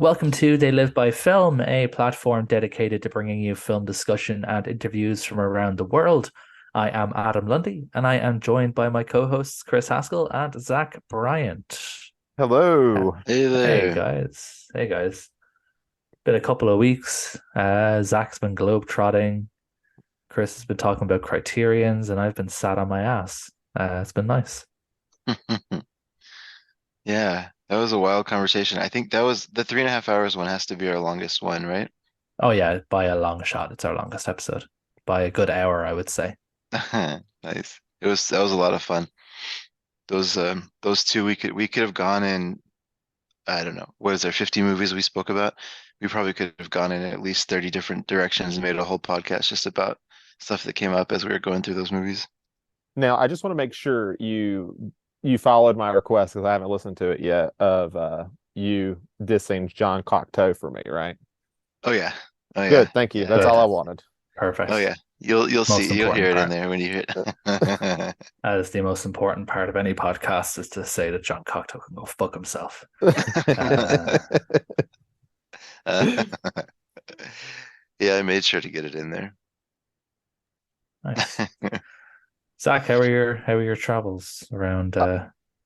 Welcome to They Live by Film, a platform dedicated to bringing you film discussion and interviews from around the world. I am Adam Lundy, and I am joined by my co-hosts Chris Haskell and Zach Bryant. Uh, Hello. Hey Hey there. guys, hey guys. Been a couple of weeks. Zach's been globetrotting. Chris has been talking about criterions, and I've been sat on my ass. It's been nice. Yeah, that was a wild conversation. I think that was the 3.5 hours one has to be our longest one, right? Oh yeah, by a long shot, it's our longest episode. By a good hour, I would say. Nice. That was a lot of fun. Those two we could have gone in, I don't know, what is there, 50 movies we spoke about? We probably could have gone in at least 30 different directions and made a whole podcast just about stuff that came up as we were going through those movies. Now, I just want to make sure you followed my request because I haven't listened to it yet of you dissing John Cocteau for me, right? Oh yeah. Oh yeah. Good, thank you. Yeah. That's all Good. I wanted. Oh Perfect. yeah. You'll Most see. You'll important hear it in part. there when you hear Uh, it. That is the most important part of any podcast is to say that John Cocktail can go fuck himself. Uh, Uh, yeah, I made sure to get it in there. nice. Zach, how are your travels around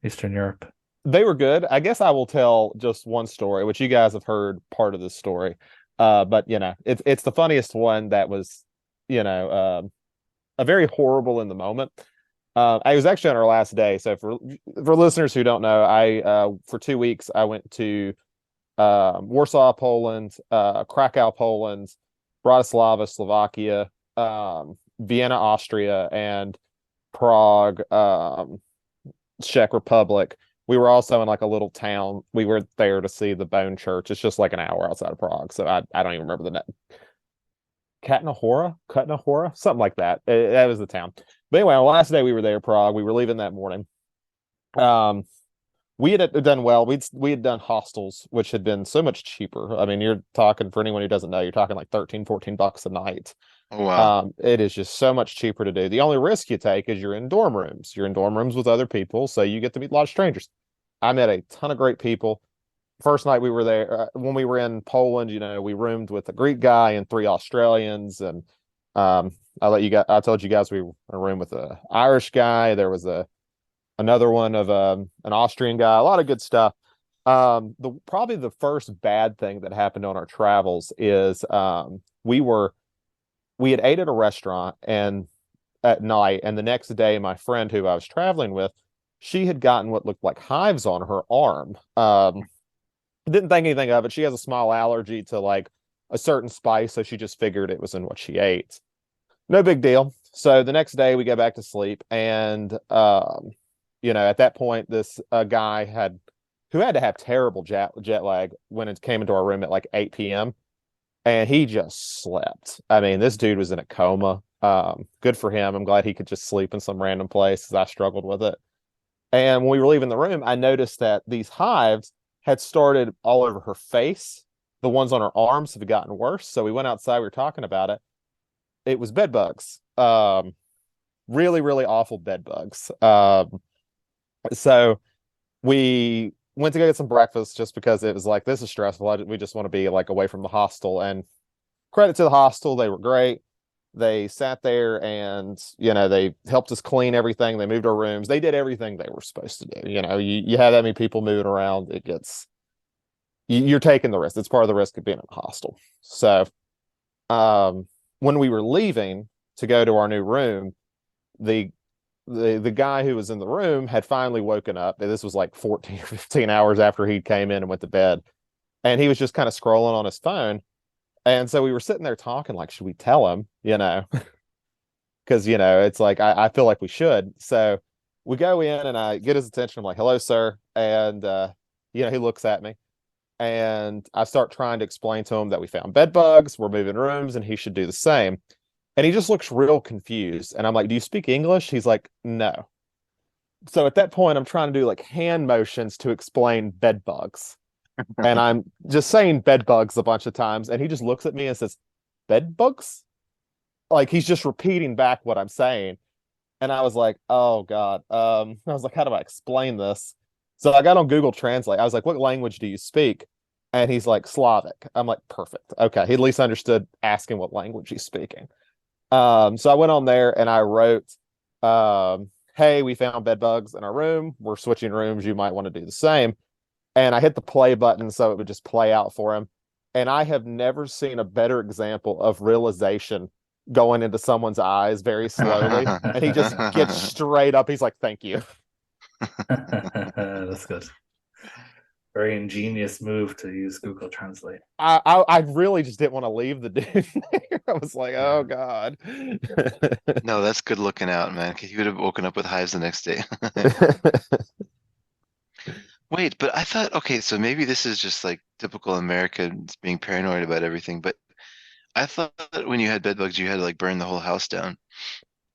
Eastern Europe? They were good. I guess I will tell just one story, which you guys have heard part of this story. But it's the funniest one that was, a very horrible in the moment. I was actually on our last day. So for listeners who don't know, I for 2 weeks I went to Warsaw, Poland, Krakow, Poland, Bratislava, Slovakia, Vienna, Austria, and Prague, Czech Republic. We were also in like a little town. We were there to see the Bone Church. It's just like an hour outside of Prague. So I don't even remember the name. Kutna Hora, something like that. That was the town. But anyway, on the last day we were there, Prague. We were leaving that morning. Um, we had done well. We had done hostels, which had been so much cheaper. I mean, you're talking for anyone who doesn't know, you're talking like 13, $14 a night. Oh wow. It is just so much cheaper to do. The only risk you take is you're in dorm rooms. You're in dorm rooms with other people, so you get to meet a lot of strangers. I met a ton of great people. First night we were there, when we were in Poland, we roomed with a Greek guy and three Australians, and um, I told you guys we were in a room with a Irish guy. There was another one of an Austrian guy. A lot of good stuff. The probably the first bad thing that happened on our travels is we had ate at a restaurant and at night, and the next day my friend who I was traveling with, she had gotten what looked like hives on her arm. Didn't think anything of it. She has a small allergy to like a certain spice, so she just figured it was in what she ate. No big deal. So the next day we go back to sleep, and at that point, this guy who had to have terrible jet lag when it came into our room at like 8 p.m. and he just slept. I mean, this dude was in a coma. Good for him. I'm glad he could just sleep in some random place because I struggled with it. And when we were leaving the room, I noticed that these hives had started all over her face. The ones on her arms have gotten worse. So we went outside. We were talking about it. It was bed bugs. Really, really awful bed bugs. So we went to go get some breakfast just because it was like, this is stressful. We just want to be like away from the hostel. And credit to the hostel, they were great. They sat there and they helped us clean everything. They moved our rooms. They did everything they were supposed to do. You have that many people moving around, you're taking the risk. It's part of the risk of being in a hostel. So um, when we were leaving to go to our new room, the the guy who was in the room had finally woken up. This was like 14 or 15 hours after he came in and went to bed. And he was just kind of scrolling on his phone. And so we were sitting there talking, like, should we tell him? Because it's like I feel like we should. So we go in and I get his attention. I'm like, hello, sir. And he looks at me. And I start trying to explain to him that we found bed bugs, we're moving rooms, and he should do the same. And he just looks real confused. And I'm like, do you speak English? He's like, no. So at that point, I'm trying to do like hand motions to explain bed bugs. And I'm just saying bed bugs a bunch of times. And he just looks at me and says, bed bugs? Like he's just repeating back what I'm saying. And I was like, oh God. I was like, how do I explain this? So I got on Google Translate. I was like, what language do you speak? And he's like, Slavic. I'm like, perfect. Okay. He at least understood asking what language he's speaking. So I went on there and I wrote, hey, we found bed bugs in our room. We're switching rooms. You might want to do the same. And I hit the play button so it would just play out for him. And I have never seen a better example of realization going into someone's eyes very slowly. And he just gets straight up. He's like, thank you. That's good. Very ingenious move to use Google Translate. I really just didn't want to leave the dude there. I was like, Yeah. oh God. No, that's good looking out, man. 'Cause you would have woken up with hives the next day. Wait, but I thought, okay, so maybe this is just like typical Americans being paranoid about everything, but I thought that when you had bed bugs, you had to like burn the whole house down.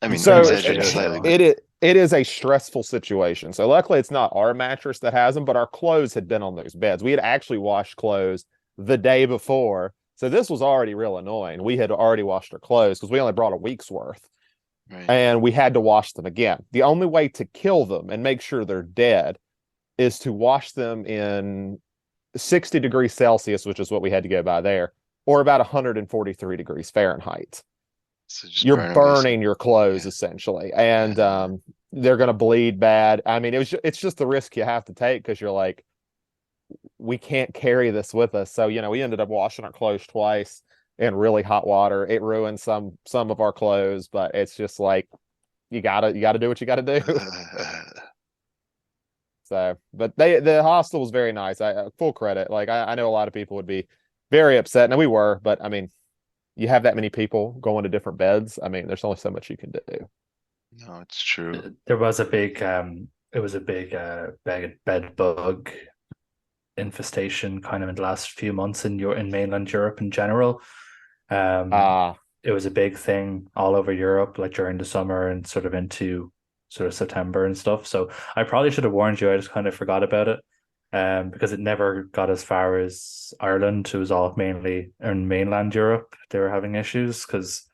I mean, Pretty So much exaggerating do, slightly, though. but it is a stressful situation. So luckily it's not our mattress that has them, but our clothes had been on those beds. We had actually washed clothes the day before. So this was already real annoying. We had already washed our clothes because we only brought a week's worth right. and we had to wash them again. The only way to kill them and make sure they're dead is to wash them in 60 degrees Celsius, which is what we had to go by there, or about 143 degrees Fahrenheit. So just You're burn them basically. burning your clothes Yeah. essentially, and Yeah. they're going to bleed bad. I mean, it's just the risk you have to take because you're like, we can't carry this with us. So we ended up washing our clothes twice in really hot water. It ruined some of our clothes, but it's just like you gotta do what you gotta do. So, but the hostel was very nice. I full credit. Like I know a lot of people would be very upset, and we were, but I mean, you have that many people going to different beds. I mean, there's only so much you can do. No, it's true. There was a big it was a big bed bug infestation kind of in the last few months in mainland Europe in general. Um, Ah, it was a big thing all over Europe, like during the summer and sort of into sort of September and stuff. So I probably should have warned you. I just kind of forgot about it. Because it never got as far as Ireland. It was all mainly in mainland Europe. They were having issues because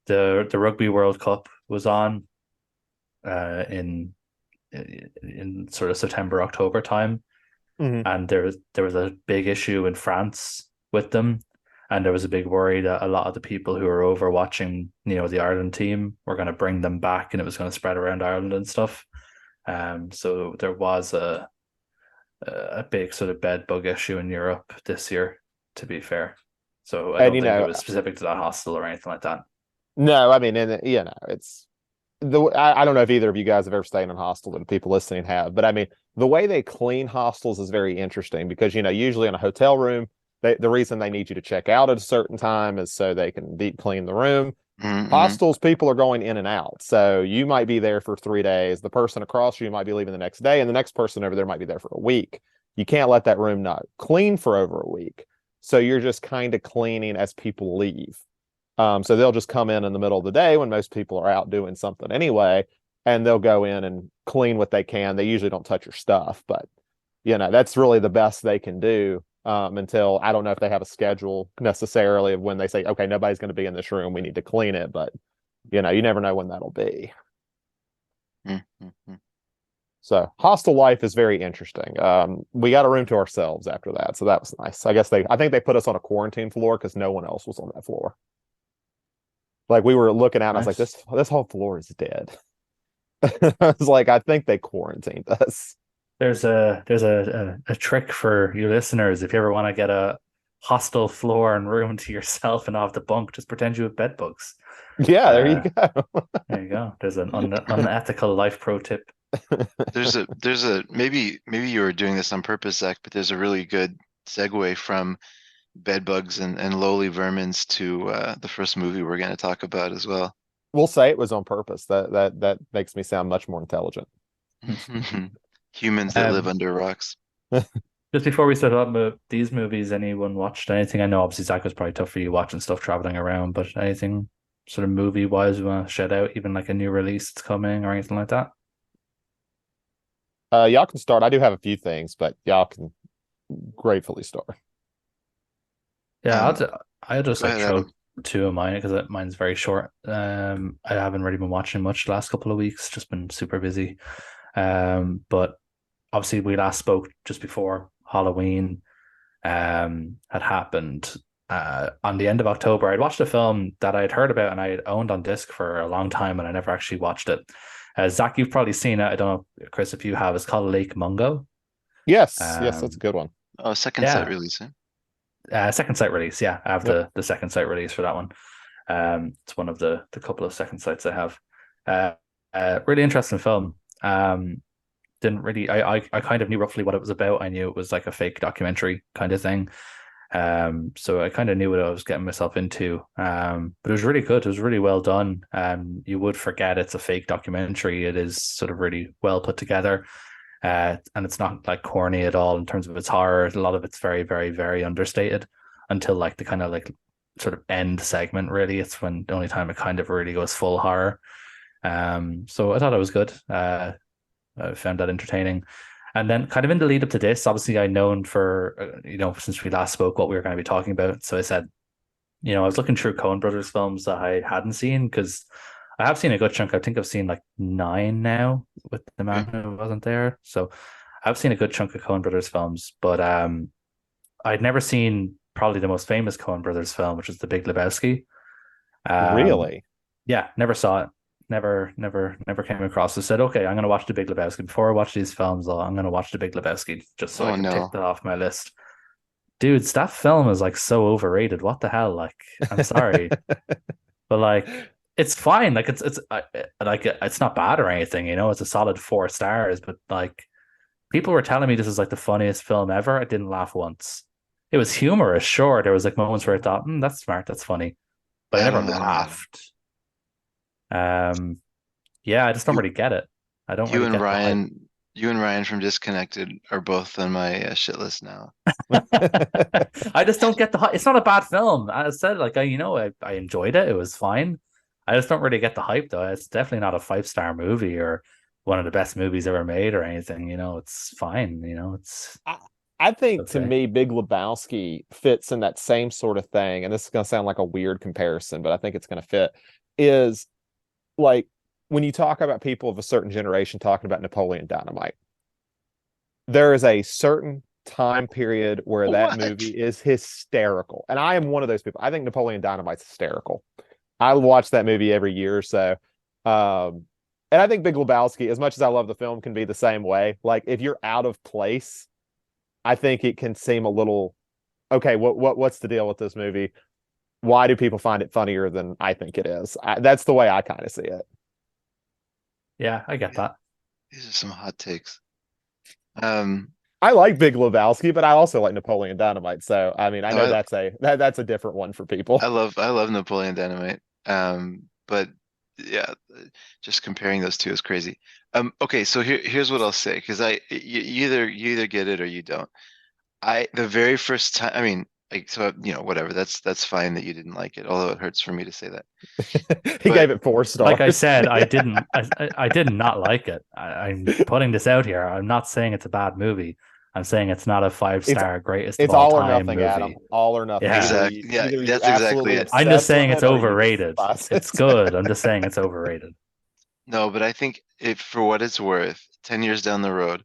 the Rugby World Cup was on in sort of September, October time, mhm. and there was a big issue in France with them, and there was a big worry that a lot of the people who were over watching, the Ireland team were going to bring them back, and it was going to spread around Ireland and stuff. So there was a big sort of bed bug issue in Europe this year, to be fair. So I And don't think it was specific to that hostel or anything like that. no, I mean, and it's I don't know if either of you guys have ever stayed in a hostel, and people listening have, but I mean, the way they clean hostels is very interesting because usually in a hotel room, the reason they need you to check out at a certain time is so they can deep clean the room. Mm-hmm. Hostels, people are going in and out, so you might be there for 3 days. The person across you might be leaving the next day, and the next person over there might be there for a week. You can't let that room not clean for over a week, so you're just kind of cleaning as people leave. So they'll just come in the middle of the day when most people are out doing something anyway, and they'll go in and clean what they can. They usually don't touch your stuff, but that's really the best they can do until I don't know if they have a schedule necessarily of when they say, okay, nobody's going to be in this room. We need to clean it, but you never know when that'll be. Mm-hmm. So hostel life is very interesting. We got a room to ourselves after that, so that was nice. I think they put us on a quarantine floor because no one else was on that floor. Like we were looking out and I was like, Nice. this whole floor is dead. I was like, I think they quarantined us. There's a trick for you listeners. If you ever want to get a hostel floor and room to yourself and off the bunk, just pretend you have bed bugs. Yeah, there you Uh, go. there you go. There's an unethical life pro tip. There's a maybe you were doing this on purpose, Zach, but there's a really good segue from bed bugs and lowly vermins to the first movie we're going to talk about as well. We'll say it was on purpose. That makes me sound much more intelligent. Humans that live Um, under rocks. just before we start up these movies, anyone watched anything? I know obviously Zach was probably tough for you watching stuff traveling around, but anything sort of movie wise we want to shout out, even like a new release that's coming or anything like that? Y'all can start. I do have a few things, but y'all can gratefully start. Yeah, Um, I'll just Go like ahead, throw Adam. two of mine because mine's very short. I haven't really been watching much the last couple of weeks, just been super busy. But obviously we last spoke just before Halloween. had happened on the end of October. I'd watched a film that I'd heard about and I had owned on disc for a long time, and I never actually watched it. Zach, you've probably seen it. I don't know, Chris, if you have. It's called Lake Mungo. Yes, yes, that's a Um, good one. Oh, second set yeah, release, huh? second site release. Yeah, I have Yep. the second site release for that one. It's one of the couple of second sites I have. Really interesting film. Didn't really. I kind of knew roughly what it was about. I knew it was like a fake documentary kind of thing. So I kind of knew what I was getting myself into. But it was really good. It was really well done. You would forget it's a fake documentary. It is sort of really well put together. And it's not like corny at all in terms of its horror. A lot of it's very, very, very understated until like the kind of like sort of end segment, really. It's when the only time it kind of really goes full horror. So I thought it was good. I found that entertaining. And then kind of in the lead up to this, obviously I known for, since we last spoke what we were going to be talking about. So I said, I was looking through Coen Brothers films that I hadn't seen because I have seen a good chunk. I think I've seen like 9 now with The Man Mm. Who Wasn't There. So I've seen a good chunk of Coen Brothers films, but I'd never seen probably the most famous Coen Brothers film, which is The Big Lebowski. Um, Really? yeah, never saw it. Never came across it. Said, okay, I'm going to watch The Big Lebowski. Before I watch these films, I'm going to watch The Big Lebowski just so I Oh can tick no. that off my list. Dudes, that film is like so overrated. What the hell? Like, I'm sorry, but like, it's fine. Like, it's not bad or anything. It's a solid 4 stars. But like, people were telling me this is like the funniest film ever. I didn't laugh once. It was humorous, sure. There was like moments where I thought, that's smart, that's funny, but I never I don't get it. laughed. Um, yeah, I just don't You really get it. I don't you really and get the hype. Ryan, you and Ryan from Disconnected are both on my shit list now. I just don't get the hype. It's not a bad film. I said, like, I enjoyed it. It was fine. I just don't really get the hype, though. It's definitely not a 5 star movie or one of the best movies ever made or anything. It's fine. I, I think to Okay. me, Big Lebowski fits in that same sort of thing. And this is going to sound like a weird comparison, but I think it's going to fit. Is like when you talk about people of a certain generation talking about Napoleon Dynamite, there is a certain time period where that What? movie is hysterical. And I am one of those people. I think Napoleon Dynamite's hysterical. I watch that movie every year or so. And I think Big Lebowski, as much as I love the film, can be the same way. Like if you're out of place, I think it can seem a little okay. What's the deal with this movie? Why do people find it funnier than I think it is? That's the way I kind of see it. Yeah, I get that. These are some hot takes. Um, I like Big Lebowski, but I also like Napoleon Dynamite. So I mean, I no, know that's a different one for people. I love Napoleon Dynamite. But yeah, just comparing those two is crazy. Okay, so here's what I'll say because you either get it or you don't. The very first time, I mean, like so whatever. That's fine that you didn't like it, although it hurts for me to say that. He But gave it 4 Like I stars. said, I didn't. I did not like it. I'm putting this out here. I'm not saying it's a bad movie. I'm saying it's not a five It's star greatest of it's all all or time nothing, Adam. movie. All or nothing. Yeah, yeah, Either you that's exactly absolutely it. I'm just obsess with saying it's it or you overrated. despise It's it. good. I'm just saying it's overrated. No, but I think if for what it's worth, 10 years down the road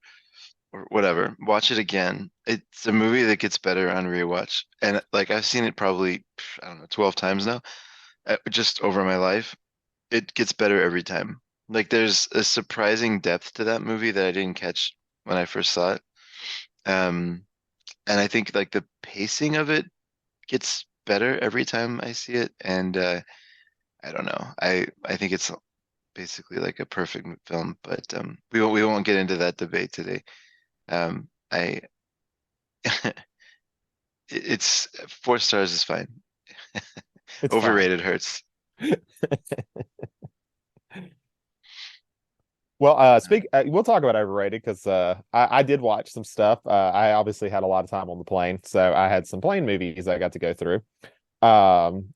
or whatever, watch it again. It's a movie that gets better on rewatch. And like I've seen it probably, I don't know, 12 times now, just over my life. It gets better every time. Like there's a surprising depth to that movie that I didn't catch when I first saw it. Um, and I think like the pacing of it gets better every time I see it. And I don't know. I think it's basically like a perfect film, but we won't get into that debate today. I it's 4 stars is fine. It's fine. Overrated hurts. Well, we'll talk about overrated because I did watch some stuff. I obviously had a lot of time on the plane, so I had some plane movies I got to go through.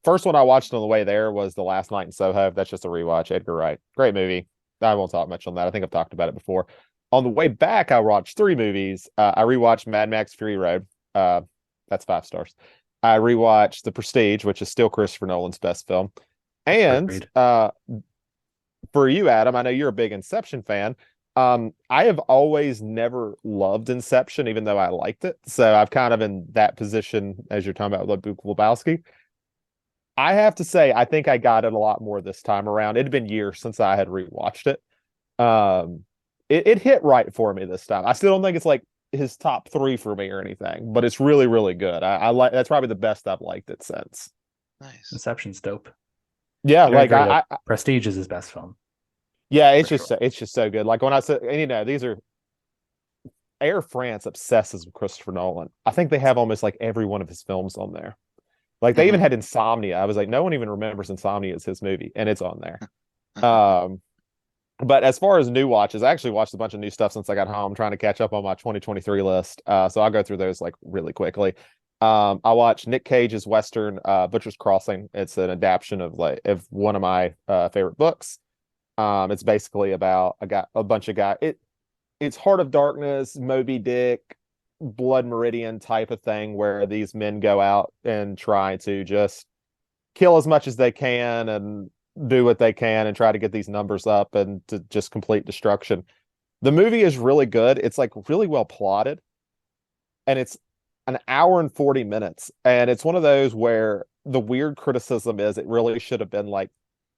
First one I watched on the way there was The Last Night in Soho. That's just a rewatch. Edgar Wright, great movie. I won't talk much on that. I think I've talked about it before. On the way back, I watched 3 movies. I rewatched Mad Max Fury Road. That's 5 stars. I rewatched The Prestige, which is still Christopher Nolan's best film. And Agreed. for you, Adam, I know you're a big Inception fan. I have always never loved Inception, even though I liked it. So I've kind of in that position as you're talking about Lebowski. I have to say, I think I got it a lot more this time around. It had been years since I had rewatched it. It hit right for me this time. I still don't think it's like his top three for me or anything, but it's really, really good. I like that's probably the best I've liked it since. Nice. Inception's dope. Yeah, But I like agree that Prestige is his best film yeah, for sure. it's just so good. Like when I said, and these are Air France obsesses with Christopher Nolan. I think they have almost like every one of his films on there. Like they even Mhm. had Insomnia. I was like, no one even remembers Insomnia as his movie, and it's on there. Um, but as far as new watches, I actually watched a bunch of new stuff since I got home, trying to catch up on my 2023 list. So I'll go through those like really quickly. I watched Nick Cage's Western, Butcher's Crossing. It's an adaptation of one of my favorite books. It's basically about a bunch of guys. It's Heart of Darkness, Moby Dick, Blood Meridian type of thing, where these men go out and try to just kill as much as they can and do what they can and try to get these numbers up and to just complete destruction. The movie is really good. It's like really well plotted, and it's an hour and 40 minutes. And it's one of those where the weird criticism is it really should have been like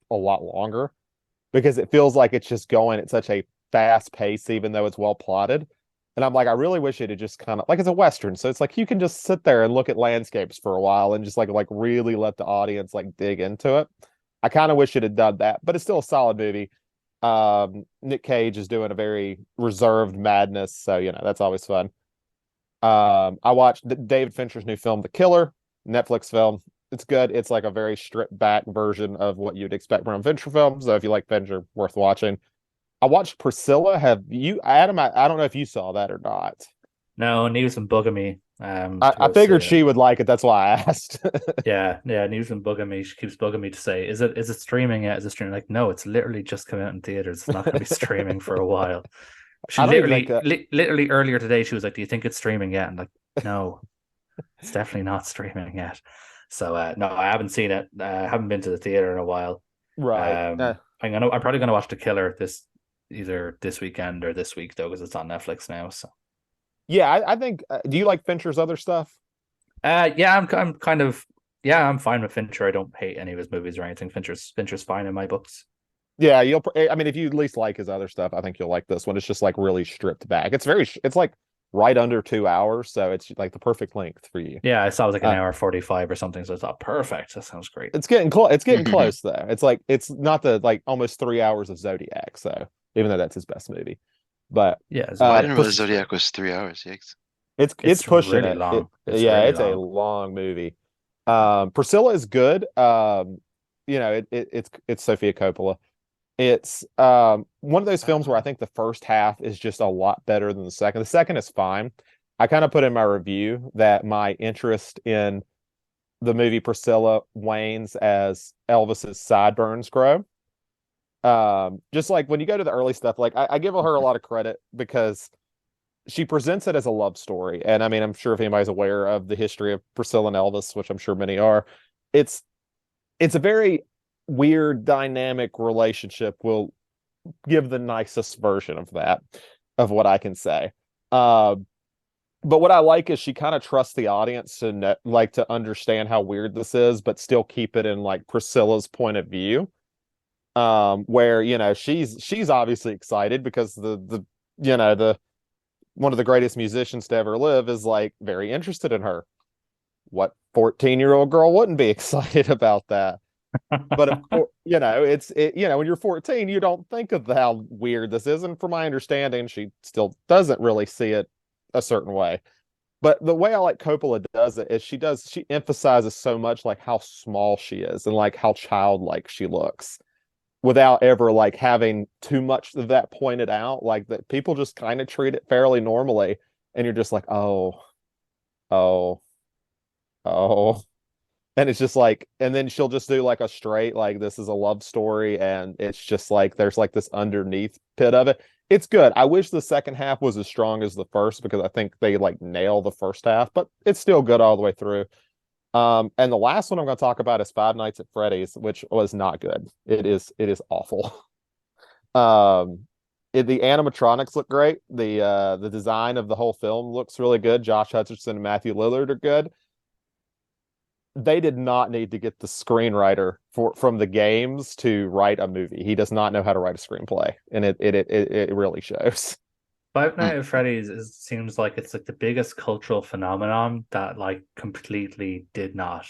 a lot longer because it feels like it's just going at such a fast pace, even though it's well plotted. And I'm like, I really wish it had just kind of like it's a Western. So it's like you can just sit there and look at landscapes for a while and just like really let the audience like dig into it. I kind of wish it had done that, but it's still a solid movie. Nick Cage is doing a very reserved madness, so that's always fun. I watched David Fincher's new film, The Killer, Netflix film. It's good. It's like a very stripped back version of what you'd expect from a Fincher film. So if you like Fincher, worth watching. I watched Priscilla. Have you, Adam? I don't know if you saw that or not. No, News and bugging me to I go see figured it. she would like it. That's why I asked. Yeah, News and bugging me. She keeps bugging me to say, is it streaming yet? Is it streaming? Like, no, it's literally just come out in theaters. It's not going to be streaming for a while. She I don't even think that. literally earlier today, she was like, "Do you think it's streaming yet?" And like, no, it's definitely not streaming yet. So no, I haven't seen it. I haven't been to the theater in a while. Right. I'm probably gonna watch The Killer either this weekend or this week though, because it's on Netflix now. So Yeah, I think. Do you like Fincher's other stuff? yeah, I'm kind of yeah, I'm fine with Fincher. I don't hate any of his movies or anything. Fincher's fine in my books. Yeah, you'll. I mean, if you at least like his other stuff, I think you'll like this one. It's just like really stripped back. It's like right under 2 hours, so it's like the perfect length for you. Yeah, I saw it was like an Uh, hour 45 or something. So I thought, perfect. That sounds great. it's getting close. It's getting close though. It's like it's not the like almost 3 hours of Zodiac. So even though that's his best movie, but Yeah, Oh, I uh, didn't realize Pris- Zodiac was 3 hours. Yikes. it's it's pushing really it. long. It's Yeah, really it's a long. long movie. Priscilla is good. It's Sofia Coppola. It's one of those films where I think the first half is just a lot better than the second. The second is fine. I kind of put in my review that my interest in the movie Priscilla wanes as Elvis's sideburns grow. Just like when you go to the early stuff, like I give her a lot of credit because she presents it as a love story. And I mean, I'm sure if anybody's aware of the history of Priscilla and Elvis, which I'm sure many are, it's it's a very weird dynamic relationship. We'll give the nicest version of that, of what I can say. Uh, but what I like is she kind of trusts the audience to like to understand how weird this is, but still keep it in like Priscilla's point of view. Where she's obviously excited because the one of the greatest musicians to ever live is like very interested in her. What 14-year-old girl wouldn't be excited about that? But of course, when you're 14, you don't think of how weird this is. And from my understanding, she still doesn't really see it a certain way. But the way I like Coppola does it is she emphasizes so much like how small she is and like how childlike she looks without ever like having too much of that pointed out. Like that people just kind of treat it fairly normally. And you're just like, oh, oh, oh. And it's just like, and then she'll just do like a straight, like this is a love story, and it's just like there's like this underneath pit of it. It's good. I wish the second half was as strong as the first because I think they like nail the first half, but it's still good all the way through. And the last one I'm going to talk about is Five Nights at Freddy's, which was not good. It is awful. Um, the animatronics look great. The design of the whole film looks really good. Josh Hutcherson and Matthew Lillard are good. They did not need to get the screenwriter from the games to write a movie. He does not know how to write a screenplay, and it really shows. Five Hmm. Nights at Freddy's seems like it's like the biggest cultural phenomenon that like completely did not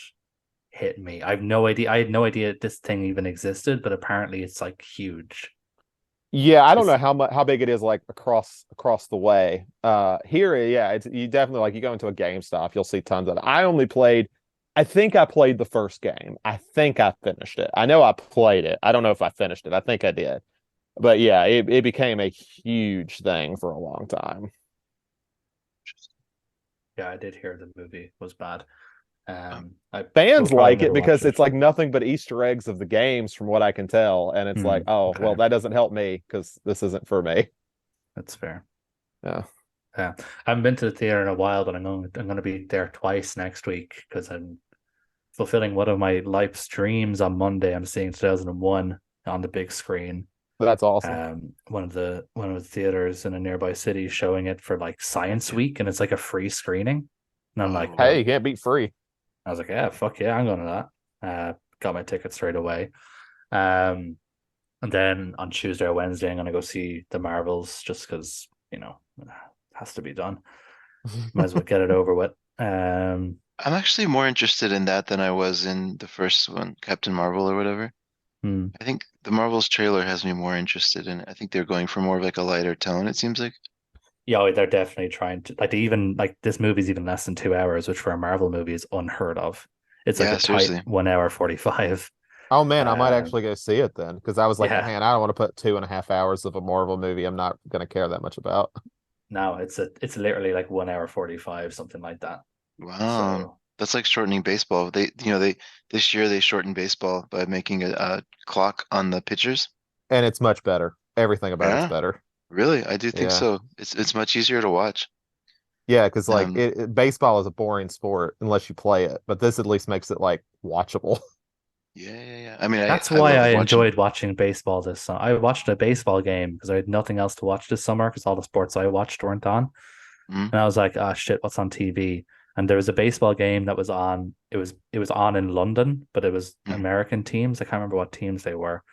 hit me. I have no idea. I had no idea this thing even existed, but apparently it's like huge. Yeah, I don't It's know how big it is like across the way. Here, yeah, it's you definitely like you go into a GameStop, you'll see tons of it. I think I played the first game. I think I finished it. I know I played it. I don't know if I finished it. I think I did. But yeah, it became a huge thing for a long time. yeah, I did hear the movie was bad. Um, I will Fans probably like it never watch because it. it's like nothing but Easter eggs of the games from what I can tell. And it's like, oh, well, Okay, that doesn't help me because this isn't for me. that's fair. Yeah. Yeah, I haven't been to the theater in a while, but I'm going to be there twice next week because I'm fulfilling one of my life's dreams on Monday. I'm seeing 2001 on the big screen. That's awesome. One of the theaters in a nearby city showing it for like Science Week, and it's like a free screening. And I'm like, oh, Hey, well, you can't beat free. I was like, yeah, fuck yeah, I'm going to that. Got my ticket straight away. Um, and then on Tuesday or Wednesday, I'm gonna go see the Marvels just because it has to be done. Might as well get it over with. I'm actually more interested in that than I was in the first one, Captain Marvel or whatever. Hmm. I think the Marvels trailer has me more interested in it. I think they're going for more of like a lighter tone, it seems like. Yeah, they're definitely trying to like they even like this movie's even less than 2 hours, which for a Marvel movie is unheard of. It's like Yeah, a tight seriously. 1 hour 45. Oh man, I might Um, actually go see it then because I was like, yeah, man, I don't want to put 2.5 hours of a Marvel movie I'm not gonna care that much about. no, it's literally like 1 hour 45, something like that. Wow. So That's like shortening baseball. They this year they shortened baseball by making a clock on the pitchers. And it's much better. Everything about it's Yeah, better. really, I do think Yeah. so. It's much easier to watch. Yeah, because like Um, baseball is a boring sport unless you play it, but this at least makes it like watchable. yeah. I mean, that's I why I love watching. enjoyed watching baseball this summer. I watched a baseball game because I had nothing else to watch this summer because all the sports I watched weren't on. Mhm, And I was like, ah, shit, what's on TV? And there was a baseball game that was on. It was on in London, but it was mhm, American teams. I can't remember what teams they were.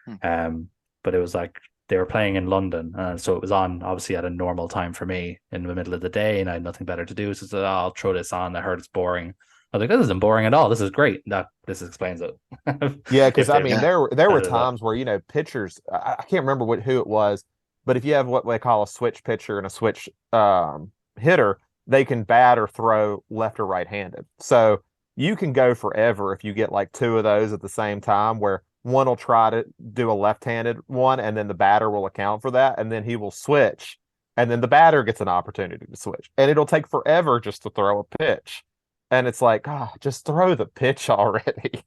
mhm. Um, but it was like they were playing in London, so it was on obviously at a normal time for me in the middle of the day, and I had nothing better to do. So I said, oh, I'll throw this on. I heard it's boring. I was like, this isn't boring at all. This is great. That this explains it. Yeah, because If I they've mean Yeah, there were set it up. times where pitchers I can't remember who it was, but if you have what they call a switch pitcher and a switch hitter, they can bat or throw left or right handed. So you can go forever if you get like two of those at the same time, where one will try to do a left-handed one, and then the batter will account for that, and then he will switch, and then the batter gets an opportunity to switch, and it'll take forever just to throw a pitch, and it's like, ah, just throw the pitch already.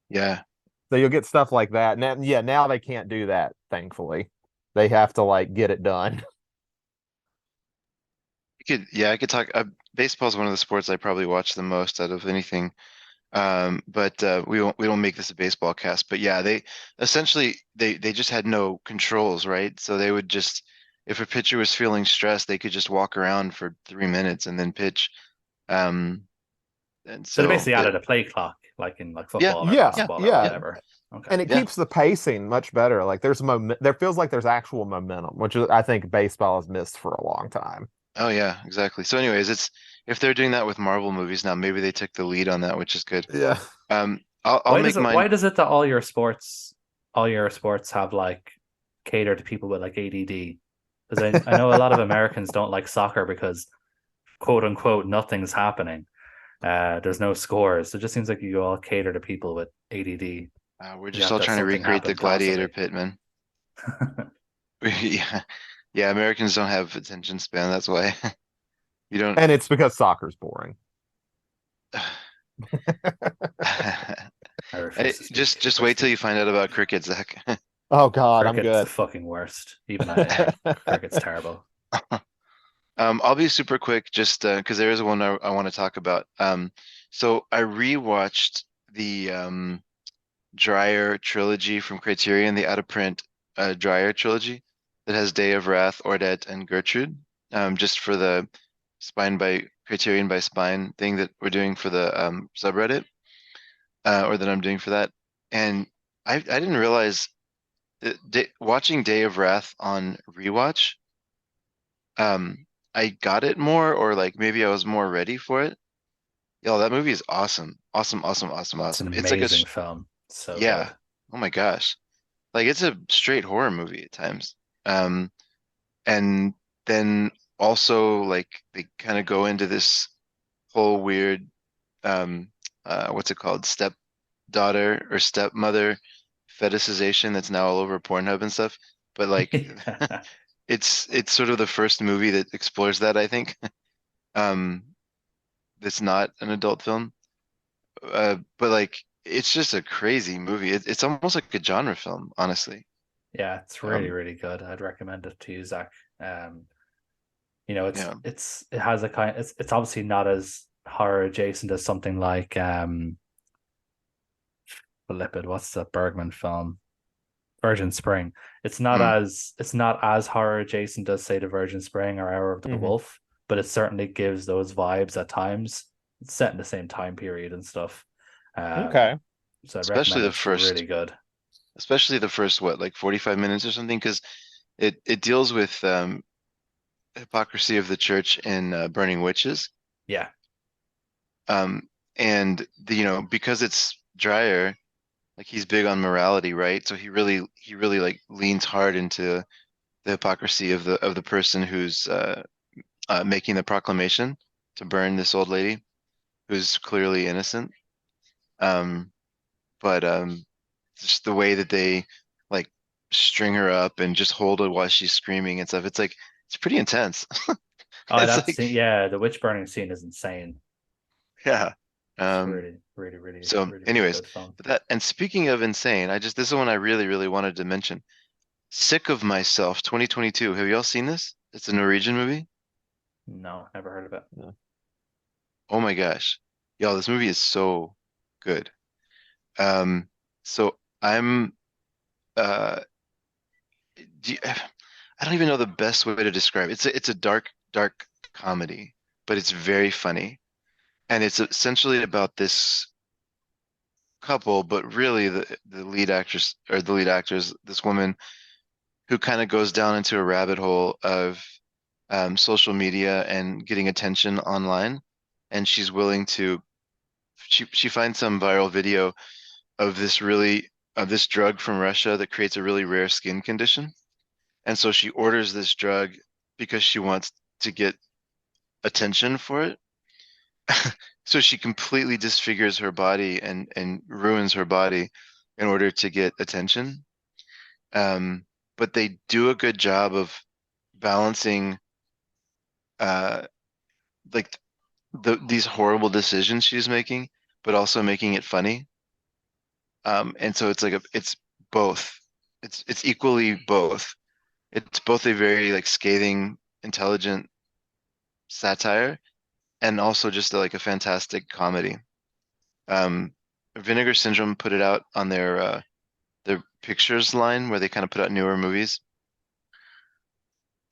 yeah. So you'll get stuff like that. Now, yeah, now they can't do that, thankfully. They have to like get it done. I could talk. Baseball is one of the sports I probably watch the most out of anything. But we don't make this a baseball cast. But yeah, they essentially they just had no controls, right? So they would just if a pitcher was feeling stressed, they could just walk around for 3 minutes and then pitch. Um, and So they so basically yeah, added a play clock, like in like yeah, football or Yeah, yeah, basketball or yeah. yeah, whatever. Okay. And it yeah. keeps the pacing much better. Like there feels like there's actual momentum, which is, I think baseball has missed for a long time. Oh yeah, exactly. So anyways, it's if they're doing that with Marvel movies now, maybe they took the lead on that, which is good. Yeah. I'll make mine. Why does it that all your sports have like cater to people with like ADD? Because I know a lot of Americans don't like soccer because quote unquote nothing's happening. There's no scores. It just seems like you all cater to people with ADD. We're You just have all to have trying to something recreate the happen gladiator constantly. pit, man. Yeah, yeah. Americans don't have attention span. That's why you don't. And it's because soccer's boring. I refuse to Just speak. wait till you find out about cricket, Zach. Oh God, I'm Cricket's the good. fucking worst. Even yeah, cricket's terrible. I'll be super quick, just because there is one I want to talk about. So I rewatched the Dreyer trilogy from Criterion, the out of print Dreyer trilogy. that has Day of Wrath, Ordette, and Gertrude. Just for the Spine by Criterion by Spine thing that we're doing for the subreddit, or that I'm doing for that. And I didn't realize that watching Day of Wrath on rewatch, I got it more, or like maybe I was more ready for it. Yo, that movie is awesome. Awesome, awesome, awesome, It's an awesome. It's like amazing film. So good. yeah. Oh my gosh. Like it's a straight horror movie at times. Um, and then also like they kind of go into this whole weird um what's it called? Stepdaughter or stepmother fetishization that's now all over Pornhub and stuff. But like it's sort of the first movie that explores that, I think. Um, that's not an adult film. But like it's just a crazy movie. It's almost like a genre film, honestly. Yeah, it's really, Um, really good. I'd recommend it to you, Zach. Um, yeah. it has a kind it's obviously not as horror adjacent as something like what's the Bergman film? Virgin Spring. Mm, It's not as horror adjacent as say the Virgin Spring or Hour of the Hmm. Wolf, but it certainly gives those vibes at times. It's set in the same time period and stuff. Um, Okay. so I'd especially recommend it. the It's really first, good. especially the first what, like 45 minutes or something, because it deals with hypocrisy of the church in Burning Witches. Yeah. Um, and because it's drier, like he's big on morality, right? So he really like leans hard into the hypocrisy of the person who's making the proclamation to burn this old lady who's clearly innocent. Um, but just the way that they like string her up and just hold her while she's screaming and stuff, it's like it's pretty intense. Oh, It's that like scene, yeah, the witch burning scene is insane. yeah. It's Um, really, really, really, so really, really anyways, good film. but that and speaking of insane, this is one I really, really wanted to mention. Sick of Myself 2022. Have y'all seen this? It's a Norwegian movie. No, never heard of it. Yeah. Oh my gosh. Y'all, this movie is so good. Um, so I'm uh I don't even know the best way to describe it. It's a dark, dark comedy, but it's very funny. And it's essentially about this couple, but really the lead actress or the lead actors, this woman who kind of goes down into a rabbit hole of social media and getting attention online. And she's willing to she finds some viral video of this drug from Russia that creates a really rare skin condition. And so she orders this drug because she wants to get attention for it. So she completely disfigures her body and ruins her body in order to get attention. Um, but they do a good job of balancing uh like these horrible decisions she's making, but also making it funny. And so it's both. It's equally both. It's both a very like scathing, intelligent satire and also just like a fantastic comedy. Um, Vinegar Syndrome put it out on their pictures line where they kind of put out newer movies.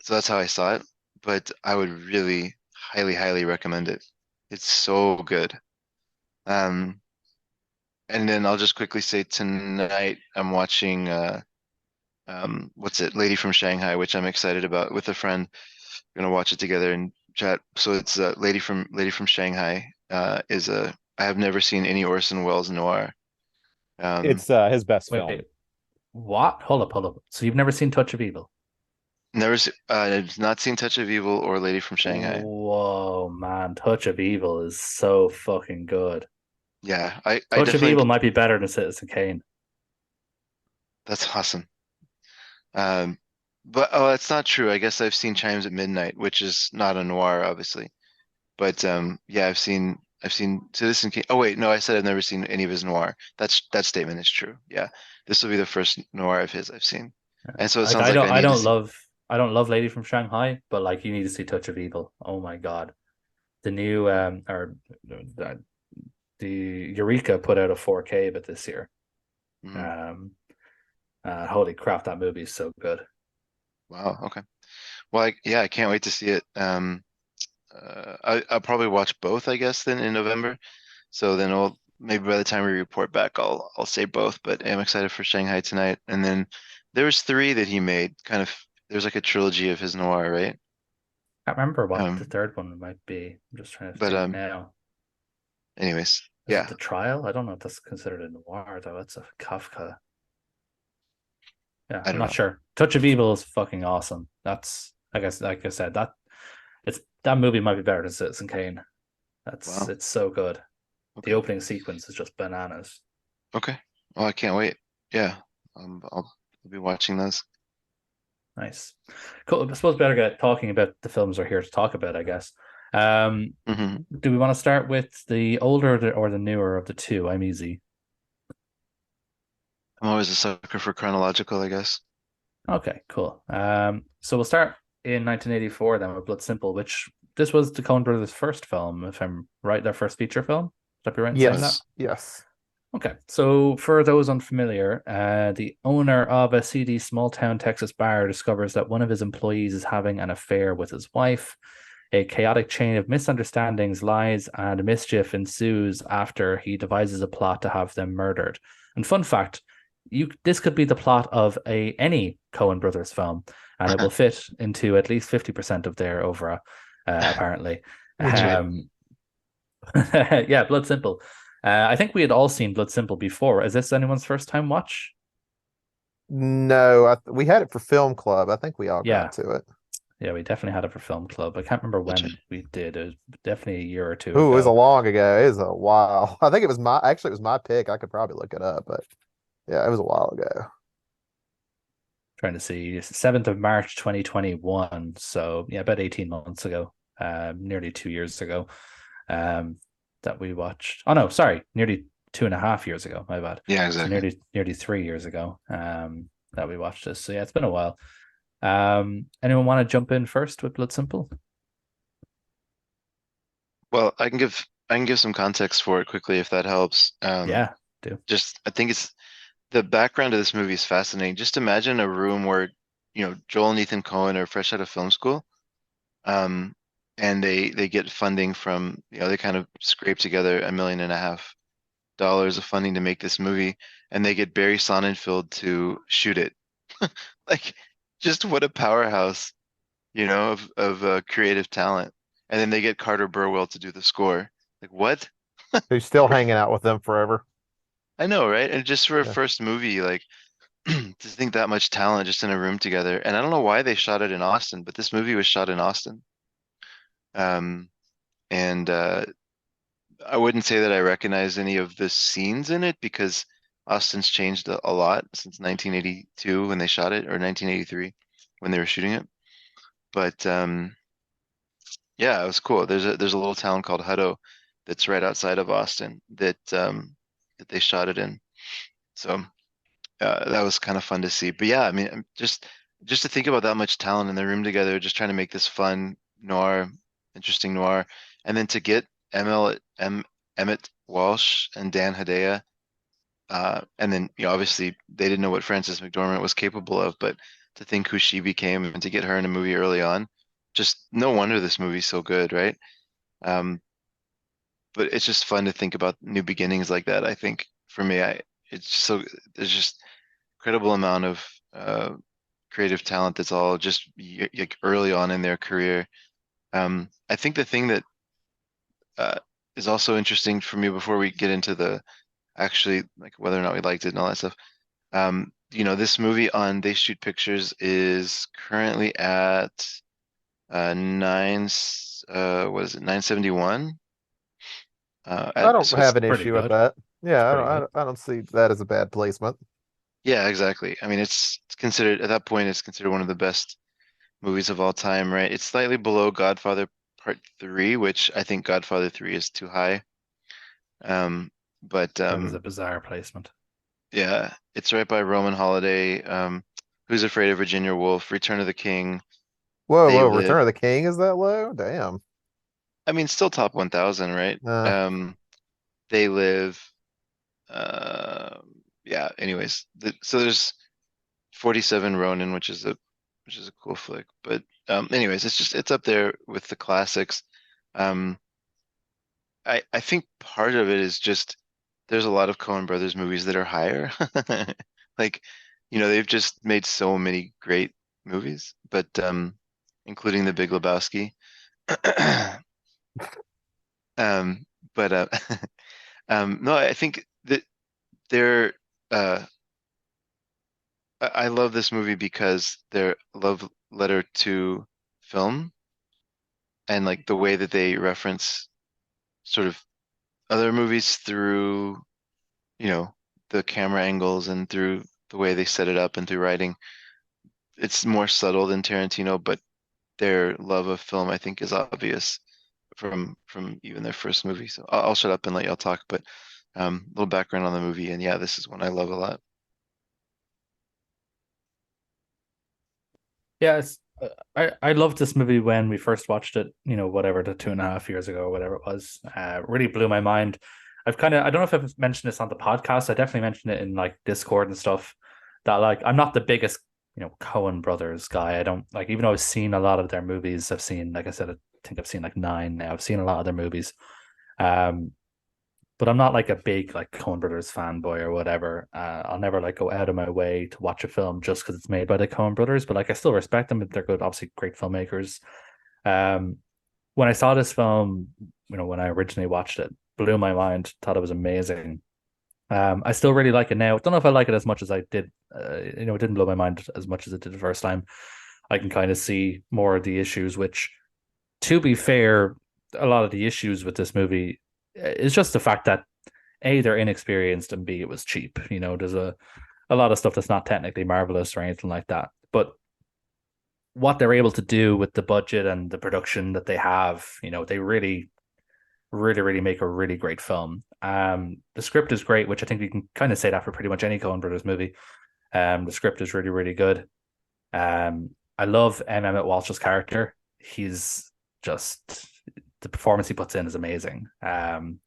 So that's how I saw it. But I would really highly, highly recommend it. It's so good. Um, and then I'll just quickly say tonight I'm watching what's it, Lady from Shanghai, which I'm excited about with a friend. We're gonna watch it together and chat. So it's Lady from Shanghai is a I have never seen any Orson Welles noir. Um, It's his best film. Wait, what? Hold up. So you've never seen Touch of Evil? I've not seen Touch of Evil or Lady from Shanghai. Whoa, man, Touch of Evil is so fucking good. Yeah, I Touch of definitely Evil might be better than Citizen Kane. that's awesome. Um, but oh, that's not true. I guess I've seen Chimes at Midnight, which is not a noir, obviously. But yeah, I've seen Citizen Kane. Oh wait, no, I said I've never seen any of his noir. That statement is true. Yeah, this will be the first noir of his I've seen, and so it Like sounds like I need to see. I don't love Lady from Shanghai, but like you need to see Touch of Evil. Oh my God. The new or the Eureka put out a 4K but this year. Mhm. Um holy crap, that movie is so good. Wow. Okay. Well, yeah, I can't wait to see it. I'll probably watch both, I guess, then in November. So then I'll maybe by the time we report back, I'll say both. But I'm excited for Shanghai tonight. And then there was three that he made. Kind of, there's like a trilogy of his noir, right? I can't remember what the Um, third one might be. I'm just trying to but think now. anyways, Is it yeah, The Trial? I don't know if that's considered a noir, though. It's a Kafka. Yeah, I I'm don't not know. sure. Touch of Evil is fucking awesome. That's, I guess, like I said, that movie might be better than Citizen Kane. Wow. It's so good. The Okay. opening sequence is just bananas. Okay. Well, I can't wait. Yeah. I'll be watching those. Nice. Cool. I suppose better get talking about the films we're here to talk about, I guess. Um, Hmm. do we want to start with the older or the newer of the two? I'm easy. I'm always a sucker for chronological, I guess. Okay, cool. So we'll start in 1984 then with Blood Simple, which this was the Coen brothers' first film, if I'm right, their first feature film. Would I be right in saying that? Yes, yes. Okay, so for those unfamiliar, the owner of a seedy small town Texas bar discovers that one of his employees is having an affair with his wife. A chaotic chain of misunderstandings, lies, and mischief ensues after he devises a plot to have them murdered. And fun fact, this could be the plot of any Coen brothers film, and it will fit into at least 50% of their oeuvre, apparently. Legit. Yeah, Blood Simple. I think we had all seen Blood Simple before. Is this anyone's first time watch? No, we had it for film club. I think we all got Yeah, to it. yeah, we definitely had it for film club. I can't remember Legit. when we did. It was definitely a year or two Ooh, it was a ago. long ago. It was a while. I think it was it was my pick. I could probably look it up, but yeah, it was a while ago. Trying to see, 7th of March 2021. So yeah, about 18 months ago, nearly 2 years ago, um, that we watched. Oh no, sorry, nearly 2.5 years ago. My bad. Yeah, So exactly. nearly 3 years ago, that we watched this. So yeah, it's been a while. Anyone want to jump in first with Blood Simple? Well, I can give some context for it quickly if that helps. Yeah, do. Just I think it's the background of this movie is fascinating. Just imagine a room where, Joel and Ethan Coen are fresh out of film school, um, and they get funding from, they kind of scrape together $1.5 million of funding to make this movie, and they get Barry Sonnenfeld to shoot it. Like, just what a powerhouse, of creative talent. And then they get Carter Burwell to do the score. Like, what? Who's still hanging out with them forever. I know, right? And just for a Yeah. first movie, like to think that much talent just in a room together. And I don't know why they shot it in Austin, but this movie was shot in Austin. Um, and I wouldn't say that I recognize any of the scenes in it because Austin's changed a lot since 1982 when they shot it, or 1983 when they were shooting it. But yeah, it was cool. There's a little town called Hutto that's right outside of Austin that they shot it in. So that was kind of fun to see. But yeah, I mean, just to think about that much talent in the room together, just trying to make this fun noir, interesting noir, and then to get Emmett Walsh and Dan Hedaya, and then obviously they didn't know what Frances McDormand was capable of, but to think who she became and to get her in a movie early on, just no wonder this movie's so good, right? Um, but it's just fun to think about new beginnings like that. I think for me, it's so there's just incredible amount of creative talent that's all just like early on in their career. I think the thing that uh, is also interesting for me before we get into the actually like whether or not we liked it and all that stuff. This movie on They Shoot Pictures is currently at what is it, 971? I don't So have it's an Pretty issue with good. that. It's Yeah, pretty good. I don't see that as a bad placement. yeah, exactly. I mean, it's considered at that point it's considered one of the best movies of all time, right? It's slightly below Godfather Part 3, which I think Godfather 3 is too high. Um, but That is a bizarre placement. yeah, it's right by Roman Holiday, Who's Afraid of Virginia Woolf, Return of the King, Whoa, They whoa, Live. Return of the King is that low? Damn. I mean, still top 1000, right? Uh, They Live. Uh, yeah. Anyways, so there's 47 Ronin, which is a which is a cool flick. But anyways, it's up there with the classics. Um, I think part of it is just there's a lot of Coen Brothers movies that are higher. Like, they've just made so many great movies, but including The Big Lebowski. Um, but no, I think that they're I love this movie because their love letter to film and like the way that they reference sort of other movies through, you know, the camera angles and through the way they set it up and through writing. It's more subtle than Tarantino, but their love of film, I think, is obvious from even their first movie. So I'll shut up and let y'all talk, but a little background on the movie, and yeah, this is one I love a lot. Yeah, I loved this movie when we first watched it, whatever, the 2.5 years ago, or whatever it was. Really blew my mind. I don't know if I've mentioned this on the podcast. I definitely mentioned it in like Discord and stuff. That like I'm not the biggest, Coen Brothers guy. I don't like, even though I've seen a lot of their movies. I've seen, like I said, I think I've seen like nine now. I've seen a lot of their movies. Um, but I'm not like a big like Coen Brothers fanboy or whatever. I'll never like go out of my way to watch a film just because it's made by the Coen Brothers. But like I still respect them. They're good, obviously great filmmakers. Um, when I saw this film, when I originally watched it, blew my mind. Thought it was amazing. I still really like it now. Don't know if I like it as much as I did. It didn't blow my mind as much as it did the first time. I can kind of see more of the issues, which, to be fair, a lot of the issues with this movie is just the fact that A, they're inexperienced, and B, it was cheap. There's a lot of stuff that's not technically marvelous or anything like that. But what they're able to do with the budget and the production that they have, they really, really, really make a really great film. The script is great, which I think you can kind of say that for pretty much any Coen Brothers movie. The script is really, really good. I love Emmett Walsh's character. He's just the performance he puts in is amazing. One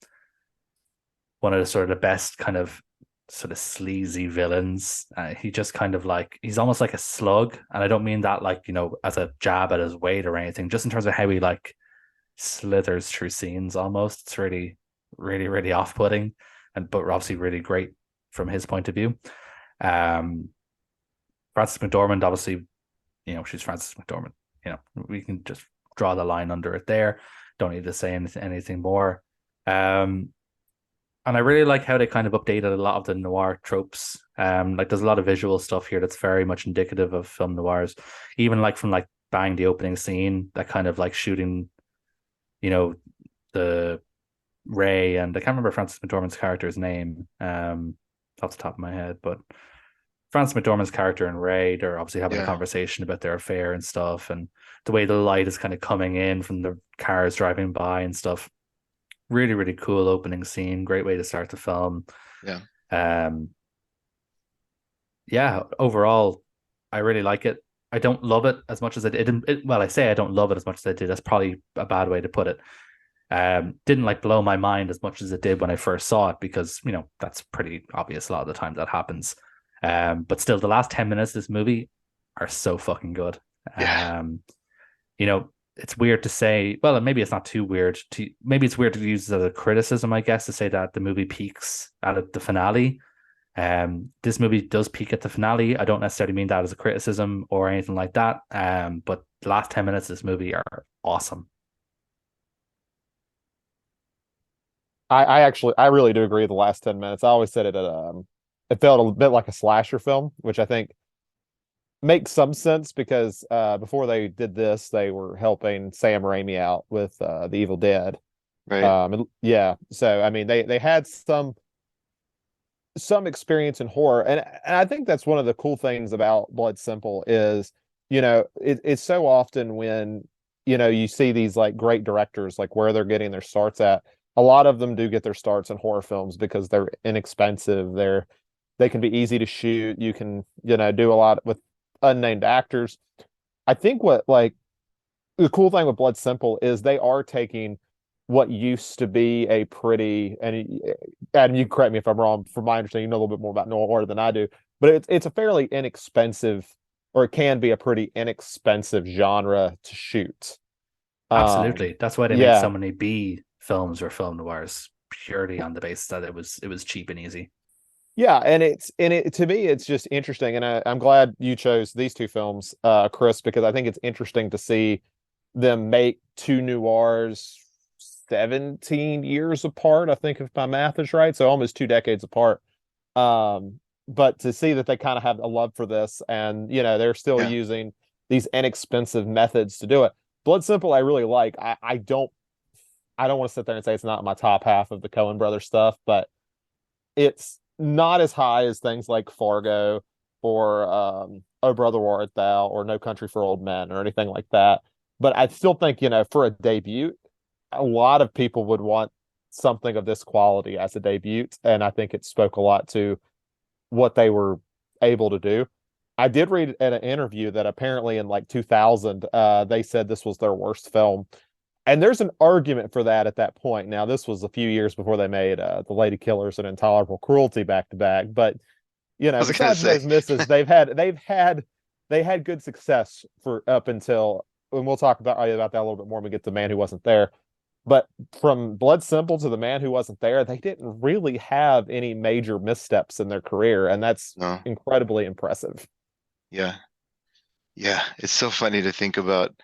of the sort of the best kind of sort of sleazy villains. He just kind of like he's almost like a slug, and I don't mean that like as a jab at his weight or anything. Just in terms of how he like slithers through scenes, almost it's really, really, really off-putting, and but obviously really great from his point of view. Um, Frances McDormand, obviously, she's Frances McDormand. We can just draw the line under it there. Don't need to say anything more. And I really like how they kind of updated a lot of the noir tropes. Like there's a lot of visual stuff here that's very much indicative of film noirs. Even like from like Bang, the opening scene, that kind of like shooting, the Ray, and I can't remember Frances McDormand's character's name off the top of my head, but Frances McDormand's character and Ray, they're obviously having a Yeah, conversation about their affair and stuff, and the way the light is kind of coming in from the cars driving by and stuff. Really, really cool opening scene. Great way to start the film. yeah, Um, yeah, overall, I really like it. I don't love it as much as I did. Well, I say I don't love it as much as I did. That's probably a bad way to put it. Didn't like blow my mind as much as it did when I first saw it because that's pretty obvious a lot of the time that happens. But still, the last 10 minutes of this movie are so fucking good. yeah, You know, it's weird to say, well, maybe it's not too weird to maybe it's weird to use it as a criticism, I guess, to say that the movie peaks at the finale. This movie does peak at the finale. I don't necessarily mean that as a criticism or anything like that. But the last 10 minutes of this movie are awesome. I really do agree with the last 10 minutes. I always said it felt a bit like a slasher film, which I think makes some sense because before they did this, they were helping Sam Raimi out with The Evil Dead. right. Yeah, so I mean they had some experience in horror, and I think that's one of the cool things about Blood Simple is it's so often when you see these like great directors like where they're getting their starts at. A lot of them do get their starts in horror films because they're inexpensive. They can be easy to shoot. You can do a lot with unnamed actors. I think what like the cool thing with Blood Simple is they are taking what used to be a pretty, and Adam, you correct me if I'm wrong. From my understanding, you know a little bit more about noir than I do, but it's a fairly inexpensive or it can be a pretty inexpensive genre to shoot. Absolutely. That's why they made so Yeah, many B films or film noirs purely on the basis that it was cheap and easy. yeah, and it to me it's just interesting, and I'm glad you chose these two films, Chris, because I think it's interesting to see them make two noirs 17 years apart. I think if my math is right, so almost 2 decades apart. But to see that they kind of have a love for this, and they're still Yeah. using these inexpensive methods to do it. Blood Simple, I really like. I don't want to sit there and say it's not my top half of the Coen Brothers stuff, but it's not as high as things like Fargo or Oh Brother Where Art Thou or No Country for Old Men or anything like that. But I still think, for a debut, a lot of people would want something of this quality as a debut. And I think it spoke a lot to what they were able to do. I did read at an interview that apparently in like 2000, they said this was their worst film. And there's an argument for that at that point. Now, this was a few years before they made The Lady Killers and Intolerable Cruelty back to back. But I was gonna besides say. those misses, they had good success for up until, and we'll talk about that a little bit more when we get to Man Who Wasn't There. But from Blood Simple to The Man Who Wasn't There, they didn't really have any major missteps in their career, and that's No. incredibly impressive. Yeah. Yeah. It's so funny to think about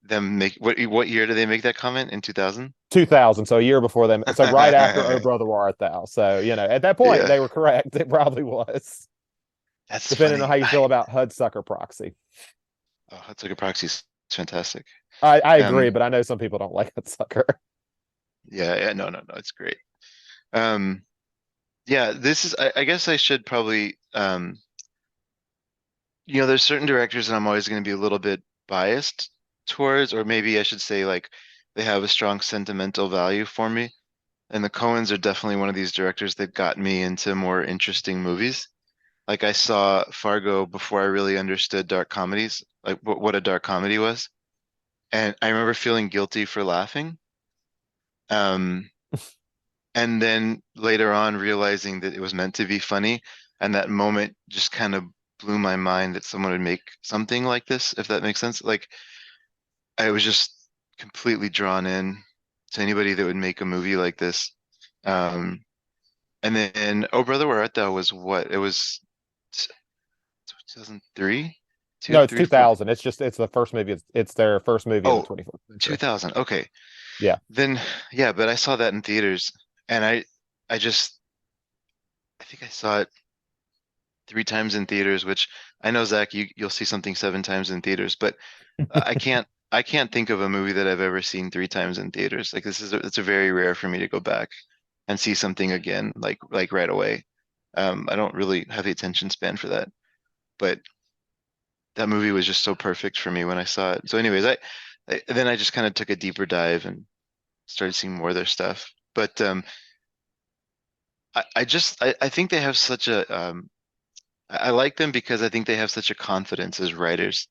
them make what year did they make that comment? In 2000? 2000, so a year before them, so right after Oh Brother Where Art Thou. So, at that point, Yeah. they were correct. It probably was, That's depending on funny. how you feel about Hudsucker Proxy. Oh, that's like a proxy is fantastic. I agree, Um, but I know some people don't like Hudsucker. yeah, yeah, no, no, no, it's great. Um, yeah, this is I guess I should probably there's certain directors that I'm always going to be a little bit biased towards, or maybe I should say like they have a strong sentimental value for me. And the Coens are definitely one of these directors that got me into more interesting movies. Like I saw Fargo before I really understood dark comedies, like what a dark comedy was. And I remember feeling guilty for laughing. Um, and then later on realizing that it was meant to be funny. And that moment just kind of blew my mind that someone would make something like this, if that makes sense. Like I was just completely drawn in to anybody that would make a movie like this. Um, and then Oh Brother Where Art Thou was what? It was 2003, No, two, it's three, four. 2000. It's the first movie. It's their first movie in the Oh, 21st century. 2000. Okay. Yeah. Then yeah, but I saw that in theaters and I just I think I saw it 3 times in theaters, which I know Zach, you'll see something 7 times in theaters, but I can't think of a movie that I've ever seen 3 times in theaters. Like it's a very rare for me to go back and see something again like right away. I don't really have the attention span for that, but that movie was just so perfect for me when I saw it. So anyways, then I just kind of took a deeper dive and started seeing more of their stuff. But I think they have such a I like them because I think they have such a confidence as writers.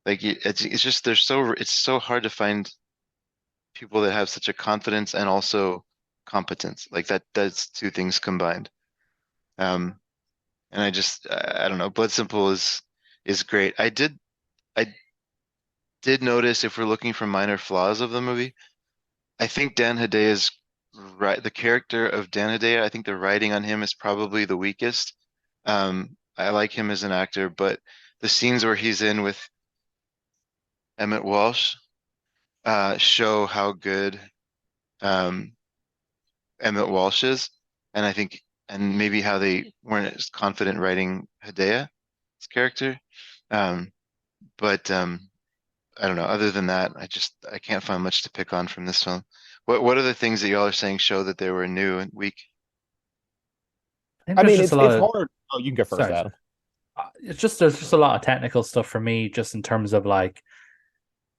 Like it's just it's so hard to find people that have such a confidence and also competence. Like that's two things combined. Um, and I don't know. Blood Simple is great. I did notice if we're looking for minor flaws of the movie, I think Dan Hedeya's right. The character of Dan Hedaya, I think the writing on him is probably the weakest. I like him as an actor, but the scenes where he's in with Emmett Walsh show how good um, Emmett Walsh is, and I think, and maybe how they weren't as confident writing Hedeya's character. Um, but I don't know. Other than that, I can't find much to pick on from this film. What are the things that y'all are saying show that they were new and weak? I think I there's mean, just a lot it's of hard. Oh, you can go first, sorry. Adam. There's just a lot of technical stuff for me, just in terms of like,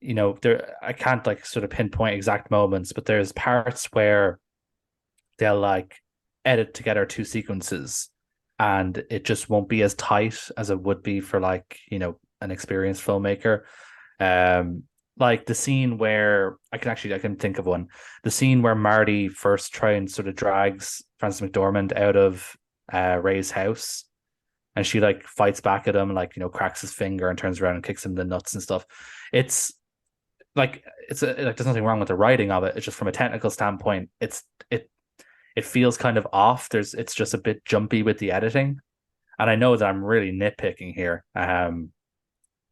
there I can't like sort of pinpoint exact moments, but there's parts where they'll like edit together two sequences and it just won't be as tight as it would be for like, an experienced filmmaker. Um, like the scene where I can think of one. The scene where Marty first try and sort of drags Francis McDormand out of Ray's house, and she like fights back at him, like, cracks his finger and turns around and kicks him in the nuts and stuff. It's like like there's nothing wrong with the writing of it. It's just from a technical standpoint, it feels kind of off. It's just a bit jumpy with the editing, and I know that I'm really nitpicking here.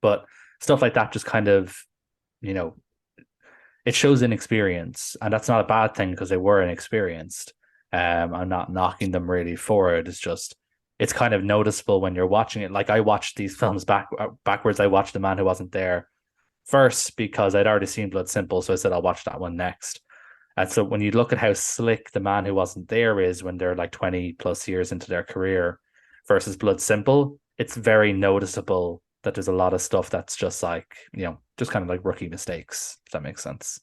But stuff like that just kind of, you know, it shows inexperience, and that's not a bad thing because they were inexperienced. I'm not knocking them really for it. It's just it's kind of noticeable when you're watching it. Like I watched these films backwards. I watched The Man Who Wasn't There first because I'd already seen Blood Simple, so I said I'll watch that one next. And so when you look at how slick The Man Who Wasn't There is when they're like 20 plus years into their career versus Blood Simple, it's very noticeable that there's a lot of stuff that's just like, just kind of like rookie mistakes, if that makes sense.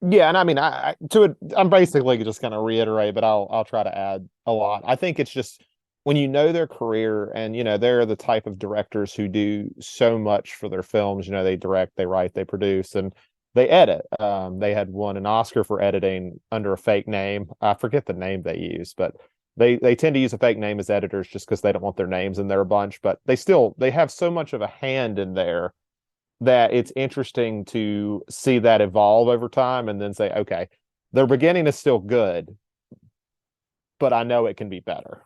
Yeah, and I mean, I'm basically just going to reiterate, but I'll try to add a lot. I think it's just when you know their career, and they're the type of directors who do so much for their films. They direct, they write, they produce, and they edit. They had won an Oscar for editing under a fake name. I forget the name they use, but they tend to use a fake name as editors just because they don't want their names in there a bunch. But they have so much of a hand in there that it's interesting to see that evolve over time and then say, okay, their beginning is still good, but I know it can be better.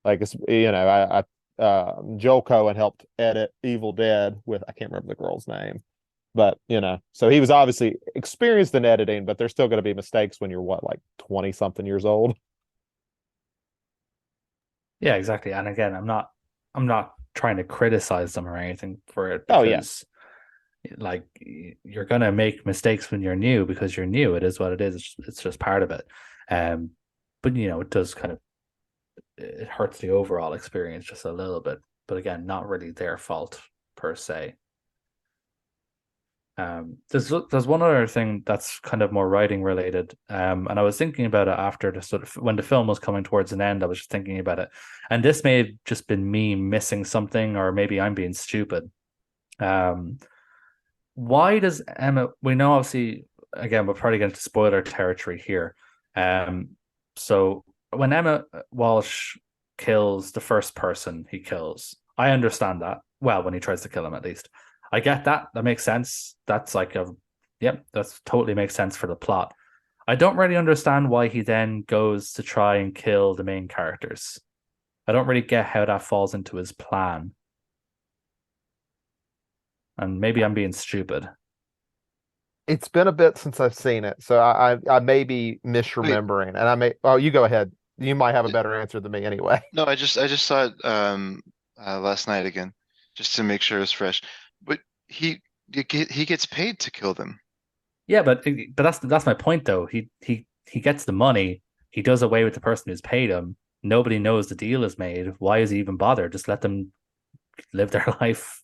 Like it's, Joel Coen helped edit Evil Dead with, I can't remember the girl's name, but so he was obviously experienced in editing, but there's still going to be mistakes when you're like 20 something years old. Yeah, exactly. And again, I'm not trying to criticize them or anything for it Oh yeah. because like you're gonna make mistakes when you're new because you're new. It is what it is. It's just part of it. But it does kind of it hurts the overall experience just a little bit. But again, not really their fault per se. There's one other thing that's kind of more writing related. And I was thinking about it after the sort of when the film was coming towards an end. I was just thinking about it, and this may have just been me missing something, or maybe I'm being stupid. Why does Emma? We know obviously. Again, we're probably getting to spoiler territory here. So when Emma Walsh kills the first person he kills, I understand that. Well, when he tries to kill him, at least. I get that. That makes sense. That's like that's totally makes sense for the plot. I don't really understand why he then goes to try and kill the main characters. I don't really get how that falls into his plan. And maybe I'm being stupid. It's been a bit since I've seen it, so I may be Wait, misremembering, and I may. Oh, you go ahead. You might have a better answer than me anyway. no, I just saw it last night again, just to make sure it's fresh. But he he gets paid to kill them. Yeah, but that's my point though. He gets the money. He does away with the person who's paid him. Nobody knows the deal is made. Why is he even bother? Just let them live their life.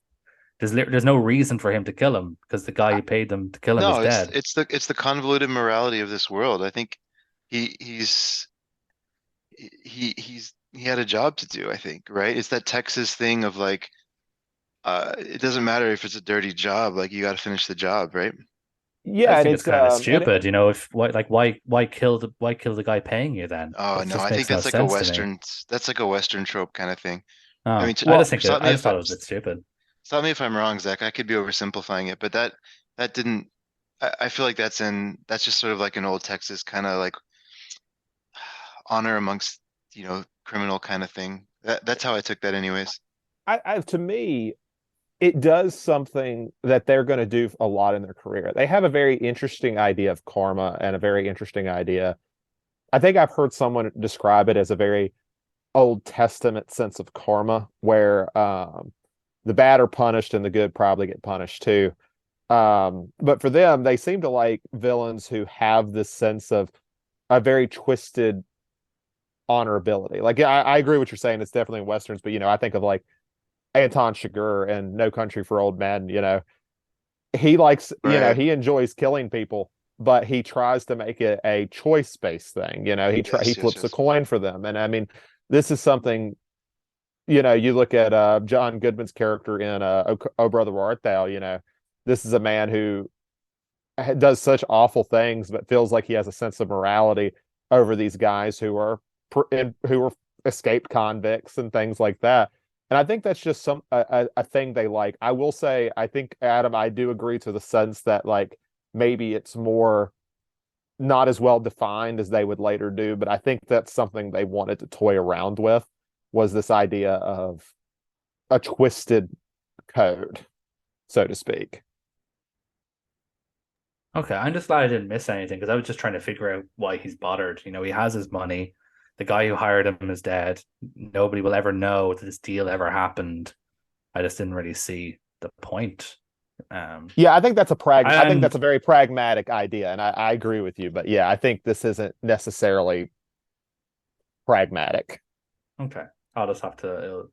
There's no reason for him to kill him because the guy who paid them to kill him is No, dead. it's the convoluted morality of this world. I think he's he had a job to do, I think, right? It's that Texas thing of like it doesn't matter if it's a dirty job, like you got to finish the job, right? I Yeah, and think it's it's kind of and stupid, if why kill the guy paying you then? Oh That no, just I think makes no that's like a sense to me. Western that's like a Western trope kind of thing. I Oh, mean, I just stop me I if just thought it was a bit stupid. stop me if I'm wrong, Zach. I could be oversimplifying it, but that didn't I feel like that's just sort of like an old Texas kind of like honor amongst, criminal kind of thing. That's how I took that anyways. to me, it does something that they're going to do a lot in their career. They have a very interesting idea of karma and a very interesting idea. I think I've heard someone describe it as a very Old Testament sense of karma, where the bad are punished and the good probably get punished too. But for them, they seem to like villains who have this sense of a very twisted honorability. Like, yeah, I agree with what you're saying. It's definitely in Westerns, but I think of like Anton Chigurh and No Country for Old Men. He likes, Right. he enjoys killing people, but he tries to make it a choice-based thing. He Yes, yes, flips a yes. coin for them. And I mean, this is something, you look at John Goodman's character in Oh Brother Where Art Thou, this is a man who does such awful things, but feels like he has a sense of morality over these guys who are escaped convicts and things like that. And I think that's just a thing they like. I will say, I think Adam, I do agree to the sense that like maybe it's more not as well defined as they would later do, but I think that's something they wanted to toy around with was this idea of a twisted code, so to speak. Okay, I'm just glad I didn't miss anything because I was just trying to figure out why he's bothered. He has his money. The guy who hired him is dead. Nobody will ever know that this deal ever happened. I just didn't really see the point. Um, Yeah, I think and that's a very pragmatic idea, and I agree with you. But yeah, I think this isn't necessarily pragmatic. okay, I'll just have to.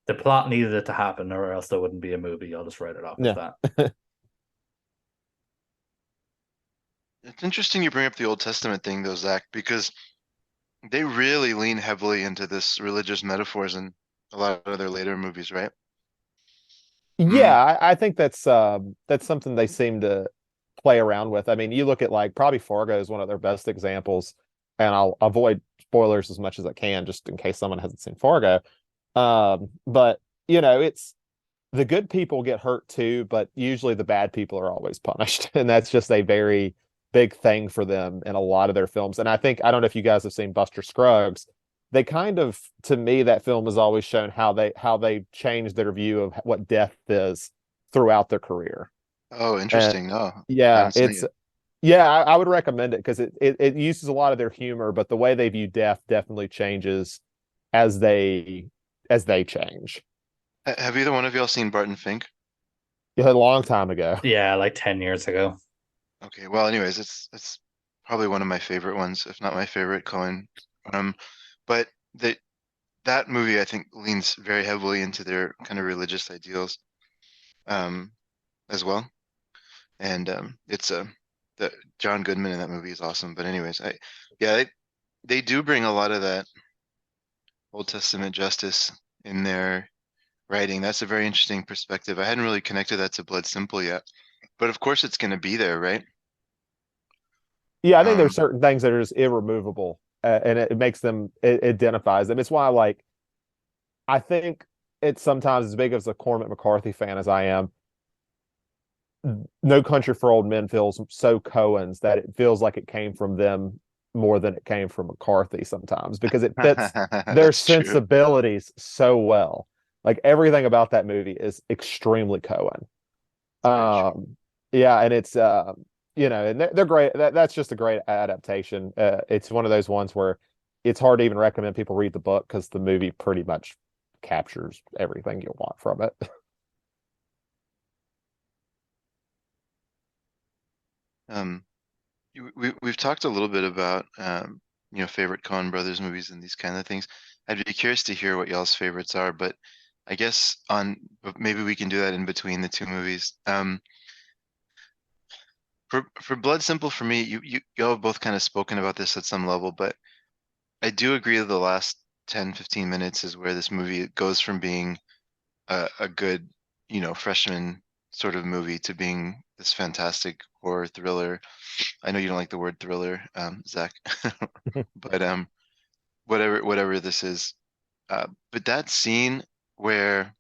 The plot needed it to happen, or else there wouldn't be a movie. I'll just write it off as Yeah. that. It's interesting you bring up the Old Testament thing though, Zach, because they really lean heavily into this religious metaphors in a lot of their later movies, right? Yeah, Mm. I think that's something they seem to play around with. I mean, you look at like probably Fargo is one of their best examples, and I'll avoid spoilers as much as I can just in case someone hasn't seen Fargo. But it's the good people get hurt too, but usually the bad people are always punished, and that's just a very big thing for them in a lot of their films. And I don't know if you guys have seen Buster Scruggs. They kind of, to me, that film has always shown how they changed their view of what death is throughout their career. Oh, And interesting. No, I yeah, haven't seen it yet. I would recommend it because it uses a lot of their humor, but the way they view death definitely changes as they change. Have either one of y'all seen Barton Fink? Yeah, a long time ago. Yeah, like 10 years ago. Okay, well, anyways, it's probably one of my favorite ones, if not my favorite Coen. Um, but that movie I think leans very heavily into their kind of religious ideals, um, as well. And it's the John Goodman in that movie is awesome. But anyways, yeah, they do bring a lot of that Old Testament justice in their writing. That's a very interesting perspective. I hadn't really connected that to Blood Simple yet, but of course it's going to be there, right? Yeah, I think there's Um, certain things that are just irremovable, and it makes them it identifies them. It's why like I think it's sometimes as big as a Cormac McCarthy fan as I am. No Country for Old Men feels so Cohen's that it feels like it came from them more than it came from McCarthy sometimes because it fits their that's true. sensibilities so well. Like everything about that movie is extremely Cohen. It's very true. Yeah, and it's and they're great. That's just a great adaptation. It's one of those ones where it's hard to even recommend people read the book because the movie pretty much captures everything you want from it. Um, we've talked a little bit about favorite Coen Brothers movies and these kind of things. I'd be curious to hear what y'all's favorites are, but I guess but maybe we can do that in between the two movies. For Blood Simple, for me, y'all have both kind of spoken about this at some level, but I do agree that the last 10, 15 minutes is where this movie goes from being a good, freshman sort of movie to being this fantastic horror thriller. I know you don't like the word thriller, Zach, but whatever this is. But that scene where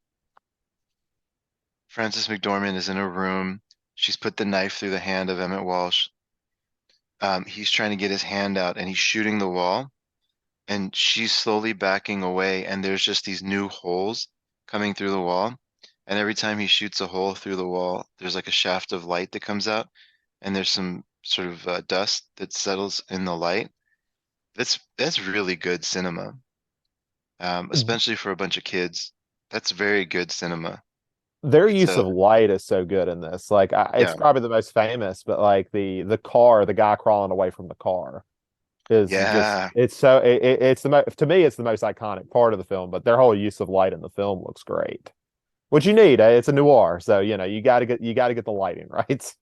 Frances McDormand is in a room, she's put the knife through the hand of Emmett Walsh. He's trying to get his hand out and he's shooting the wall, and she's slowly backing away, and there's just these new holes coming through the wall. And every time he shoots a hole through the wall, there's like a shaft of light that comes out, and there's some sort of dust that settles in the light. That's really good cinema, especially for a bunch of kids. That's very good cinema. Their It's use a of light is so good in this. Like it's Yeah, probably the most famous, but like the guy crawling away from the car is just yeah, it's to me it's the most iconic part of the film. But their whole use of light in the film looks great. What you need, it's a noir, so you got to get the lighting right.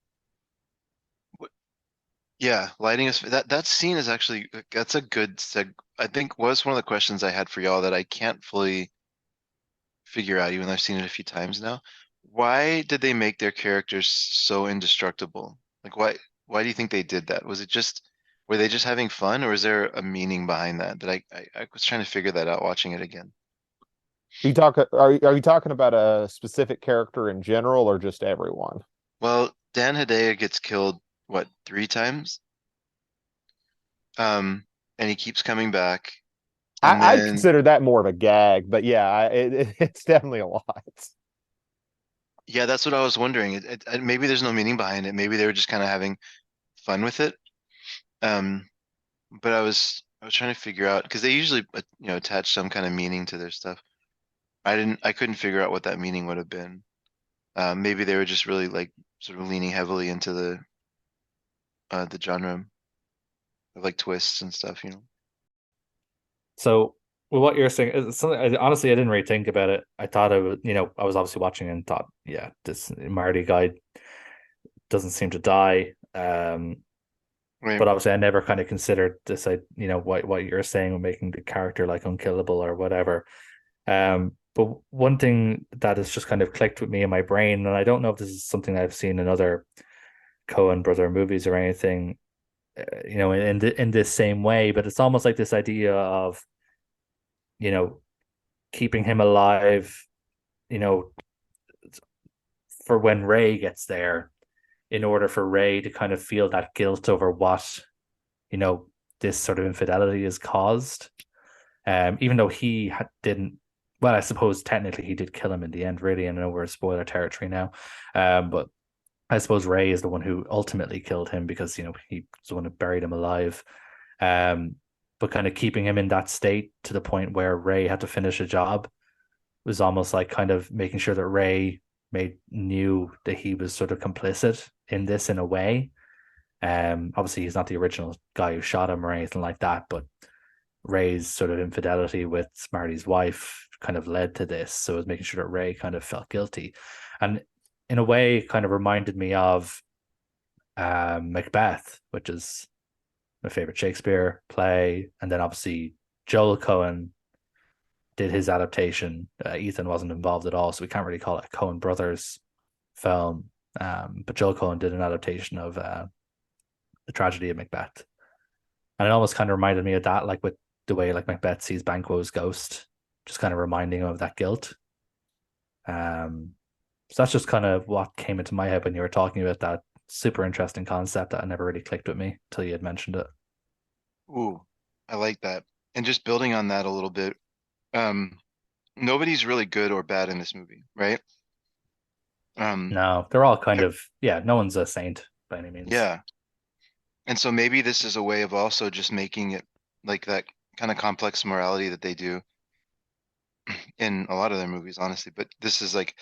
yeah. Lighting is that scene is actually that's a good seg. I think was one of the questions I had for y'all that I can't fully figure out, even though I've seen it a few times now. Why did they make their characters so indestructible? Like why do you think they did that? Was it just Were they just having fun, or is there a meaning behind that? I was trying to figure that out watching it again. Are you talking about a specific character in general or just everyone? Well, Dan Hedaya gets killed, what, 3 times? And he keeps coming back. And I'd then, consider that more of a gag, but yeah, it's definitely a lot. yeah, that's what I was wondering. Maybe there's no meaning behind it. Maybe they were just kind of having fun with it. Um, but I was trying to figure out because they usually attach some kind of meaning to their stuff. I couldn't figure out what that meaning would have been. Maybe they were just really like sort of leaning heavily into the genre of like twists and stuff. So, well, what you're saying is something. Honestly, I didn't really think about it. I thought I would, I was obviously watching and thought, yeah, this Marty guy doesn't seem to die. Right. But obviously, I never kind of considered this. What you're saying with making the character like unkillable or whatever. But one thing that has just kind of clicked with me in my brain, and I don't know if this is something I've seen in other Coen brother movies or anything, in this same way, but it's almost like this idea of, you know, keeping him alive, you know, for when Ray gets there, in order for Ray to kind of feel that guilt over what, you know, this sort of infidelity has caused. Even though didn't, well, I suppose technically he did kill him in the end, really. And I know we're in spoiler territory now. But I suppose Ray is the one who ultimately killed him because, he's the one who buried him alive. But kind of keeping him in that state to the point where Ray had to finish a job was almost like kind of making sure that Ray knew that he was sort of complicit in this in a way. Obviously he's not the original guy who shot him or anything like that, but Ray's sort of infidelity with Marty's wife kind of led to this. So it was making sure that Ray kind of felt guilty. And in a way, kind of reminded me of Macbeth, which is my favorite Shakespeare play. And then obviously Joel Coen did his adaptation. Ethan wasn't involved at all, so we can't really call it a Coen Brothers film. But Joel Coen did an adaptation of the tragedy of Macbeth. And it almost kind of reminded me of that, like with the way like Macbeth sees Banquo's ghost, just kind of reminding him of that guilt. So that's just kind of what came into my head when you were talking about that super interesting concept that never really clicked with me until you had mentioned it. Ooh, I like that. And just building on that a little bit, nobody's really good or bad in this movie, right? No, they're all kind ev- of, yeah, no one's a saint by any means. yeah. And so maybe this is a way of also just making it like that kind of complex morality that they do in a lot of their movies, honestly. But this is like,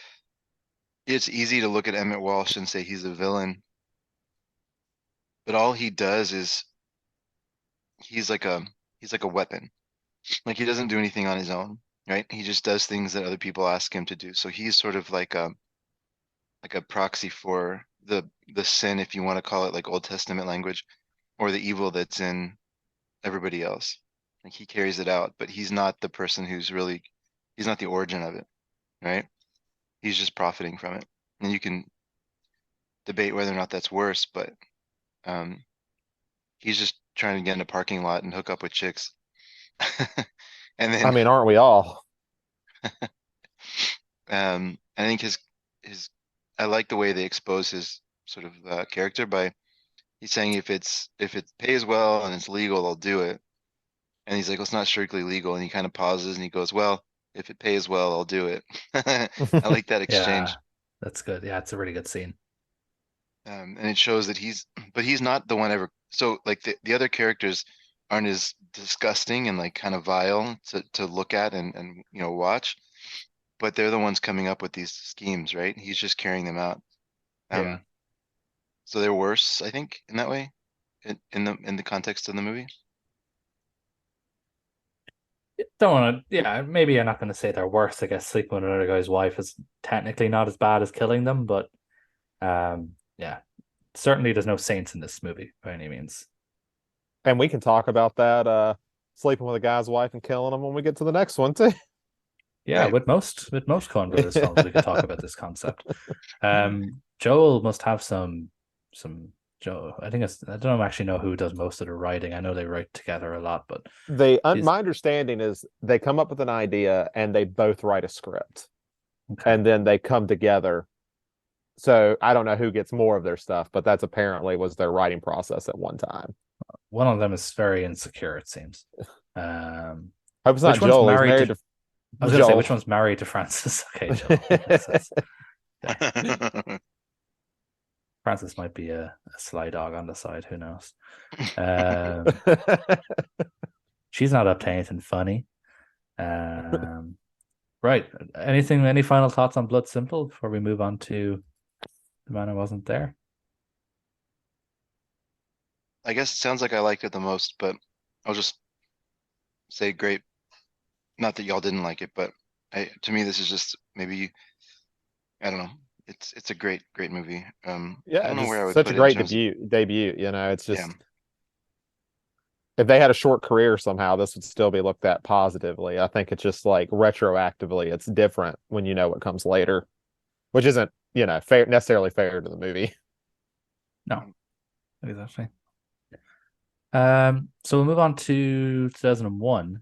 it's easy to look at Emmett Walsh and say he's a villain, but all he does is he's like a he's like a weapon. Like he doesn't do anything on his own, right? He just does things that other people ask him to do. So he's sort of like a proxy for the sin, if you want to call it like Old Testament language, or the evil that's in everybody else. Like he carries it out, but he's not the person he's not the origin of it, right? He's just profiting from it. And you can debate whether or not that's worse, but um, he's just trying to get in a parking lot and hook up with chicks. And I then mean, aren't we all? I think his I like the way they expose his sort of character by he's saying if it pays well and it's legal, I'll do it. And he's like, well, it's not strictly legal. And he kind of pauses and he goes, well, if it pays well, I'll do it. I like that Yeah, exchange. that's good. Yeah, it's a really good scene. And it shows that but he's not the one ever. So like the other characters aren't as disgusting and like kind of vile to look at and watch, but they're the ones coming up with these schemes, right? He's just carrying them out. Yeah. Um, so they're worse, I think, in that way, in the context of the movie. Don't want to, yeah, maybe I'm not going to say they're worse. I guess sleeping with another guy's wife is technically not as bad as killing them, but yeah, certainly there's no saints in this movie by any means. And we can talk about that sleeping with a guy's wife and killing him when we get to the next one too. Yeah, Right. with most Coen Brothers films, we could talk about this concept. Joel must have some Joe. I don't actually know who does most of the writing. I know they write together a lot, but she's My understanding is they come up with an idea and they both write a script okay. and then they come together. So I don't know who gets more of their stuff, but that's apparently was their writing process at one time. One of them is very insecure, it seems. Hope it's not Which one's Joel. He's married married to? to I was gonna say Joel. which one's married to Francis. Okay, Joel. That makes sense. Yeah. Francis might be a sly dog on the side. Who knows? Um, she's not up to anything funny. Um, right. Any final thoughts on Blood Simple before we move on to The Man Who Wasn't There? I guess it sounds like I liked it the most, but I'll just say great. Not that y'all didn't like it, but to me, this is just maybe, I don't know. It's a great movie. I Yeah, don't know where I just would such a put it in great terms of, debut. You know, it's yeah. just if they had a short career somehow, this would still be looked at positively. I think it's just like retroactively, it's different when you know what comes later, which isn't, fair necessarily fair to the movie. No, exactly. So we'll move on to 2001.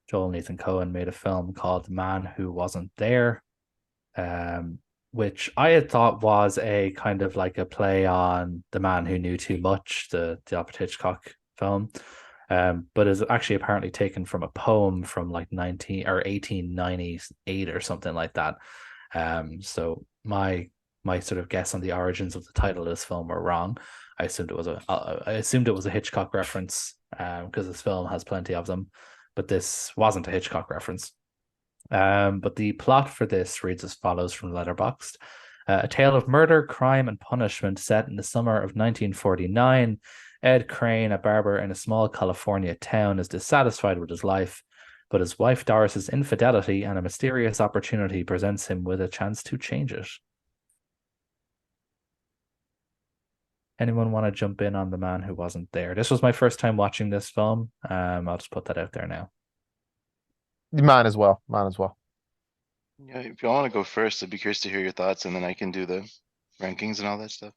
Joel Nathan Cohen made a film called The Man Who Wasn't There, um, which I had thought was a kind of like a play on The Man Who Knew Too Much, the Alfred Hitchcock film, but is actually apparently taken from a poem from like 1898 or something like that. So my sort of guess on the origins of the title of this film were wrong. I assumed it was a Hitchcock reference because this film has plenty of them, but this wasn't a Hitchcock reference. But the plot for this reads as follows from Letterboxd. A tale of murder, crime, and punishment set in the summer of 1949. Ed Crane, a barber in a small California town, is dissatisfied with his life, but his wife Doris's infidelity and a mysterious opportunity presents him with a chance to change it. Anyone want to jump in on The Man Who Wasn't There? This was my first time watching this film. I'll just put that out there now. Mine as well. Mine as well. Yeah, if y'all want to go first, I'd be curious to hear your thoughts, and then I can do the rankings and all that stuff.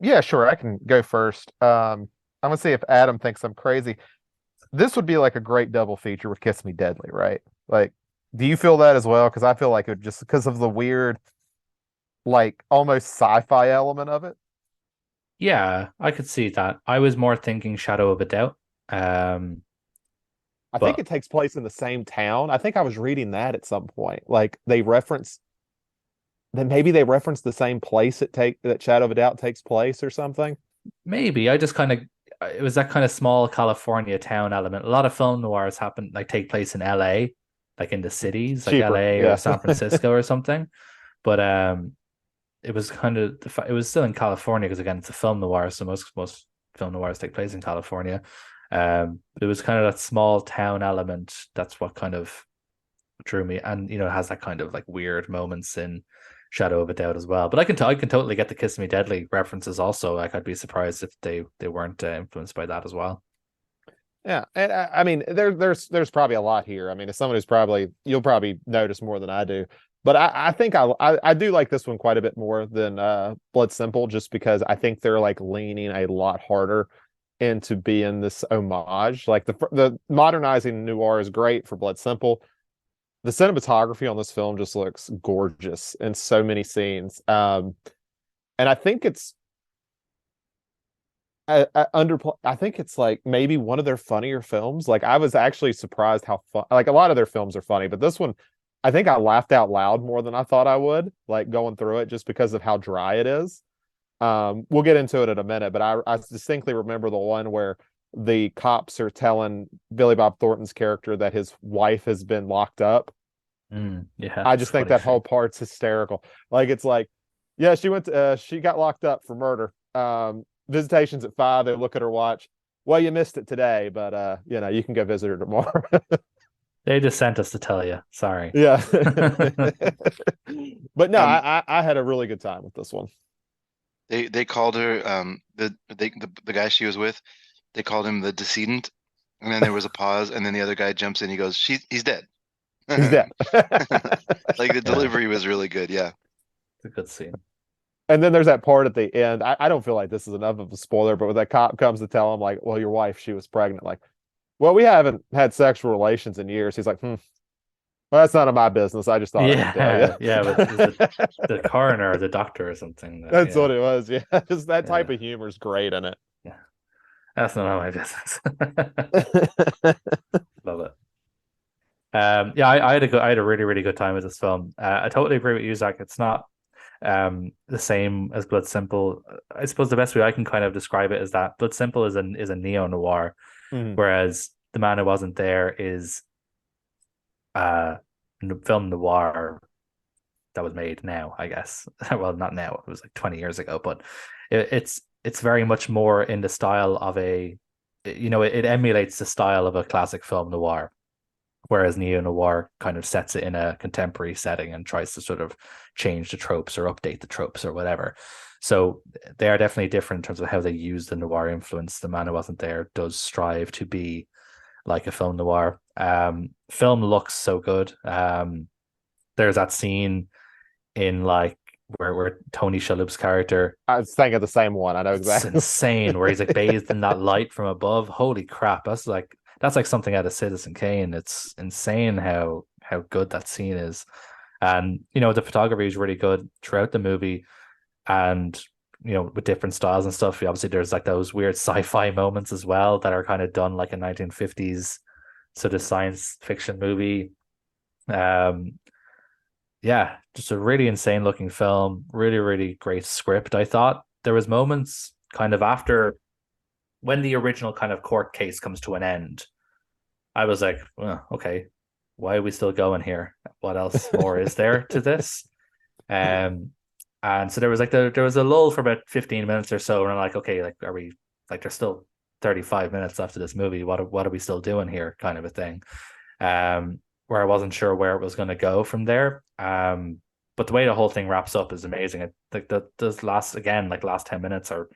Yeah, sure. I can go first. I'm gonna see if Adam thinks I'm crazy. This would be like a great double feature with Kiss Me Deadly, right? Like, do you feel that as well? Because I feel like it just because of the weird, like almost sci-fi element of it. Yeah, I could see that. I was more thinking Shadow of a Doubt. Um, I think but it takes place in the same town. I think I was reading that at some point. Like maybe they reference the same place that Shadow of a Doubt takes place or something. maybe I just kind of it was that kind of small California town element. A lot of film noirs happen like take place in LA, like in the cities, like Cheaper, LA or yeah. San Francisco or something. But it was kind of it was still in California because again it's a film noir, so most film noirs take place in California. It was kind of that small town element. That's what kind of drew me, and it has that kind of like weird moments in Shadow of a Doubt as well. But I can totally get the Kiss Me Deadly references also. Like I'd be surprised if they weren't influenced by that as well. Yeah, and I mean, there's probably a lot here. I mean, as someone who's you'll probably notice more than I do, but I think I do like this one quite a bit more than Blood Simple, just because I think they're like leaning a lot harder into being this homage. Like the modernizing noir is great for Blood Simple. The cinematography on this film just looks gorgeous in so many scenes, and I think it's I think it's like maybe one of their funnier films. Like I was actually surprised how fun. Like a lot of their films are funny, but this one, I think I laughed out loud more than I thought I would. Like going through it just because of how dry it is. We'll get into it in a minute, but I distinctly remember the one where the cops are telling Billy Bob Thornton's character that his wife has been locked up. Yeah, I it's just think funny that whole scene. part's hysterical. Like it's like, yeah, she got locked up for murder. Visitation's at 5. They look at her watch. Well, you missed it today, but you can go visit her tomorrow. They just sent us to tell you. Sorry. Yeah. But no, Um, I had a really good time with this one. they called her the guy she was with. They called him the decedent, and then there was a pause, and then the other guy jumps in. He goes, he's dead." He's dead. Like the Yeah, delivery was really good. Yeah. it's a good scene. And then there's that part at the end. I don't feel like this is enough of a spoiler, but when that cop comes to tell him, like, well, your wife, she was pregnant. Like, well, we haven't had sexual relations in years. He's like, well, that's none of my business. I just thought I should tell you. Yeah, but was it the coroner or the doctor or something? That's Yeah, what it was. Yeah. Just that type yeah, of humor is great in it. yeah. That's not my business. Love it. Yeah, I had a really, really good time with this film. I totally agree with you, Zach. It's not the same as Blood Simple. I suppose the best way I can kind of describe it is that Blood Simple is a neo noir, Mhm. whereas The Man Who Wasn't There is uh film noir that was made now, I guess. Well, not now, it was like 20 years ago, but it's very much more in the style of it emulates the style of a classic film noir, whereas neo noir kind of sets it in a contemporary setting and tries to sort of change the tropes or update the tropes or whatever. So they are definitely different in terms of how they use the noir influence. The Man Who Wasn't There does strive to be like a film noir. Film looks so good. There's that scene in like where Tony Shalhoub's character, I was thinking of the same one. I know it's exactly. insane, where he's like bathed in that light from above. Holy crap, that's like something out of Citizen Kane. It's insane how good that scene is. And the photography is really good throughout the movie, and with different styles and stuff. Obviously there's like those weird sci-fi moments as well that are kind of done like a 1950s sort of science fiction movie. um yeah, just a really insane looking film, really, really great script. I thought there was moments kind of after when the original kind of court case comes to an end. I was like, well, okay, why are we still going here? What else more is there to this? Um, and so there was a lull for about 15 minutes or so, and I'm like, okay, like are we like there's still 35 minutes left of this movie. What are we still doing here? Kind of a thing. Where I wasn't sure where it was going to go from there. But the way the whole thing wraps up is amazing. Like the last 10 minutes are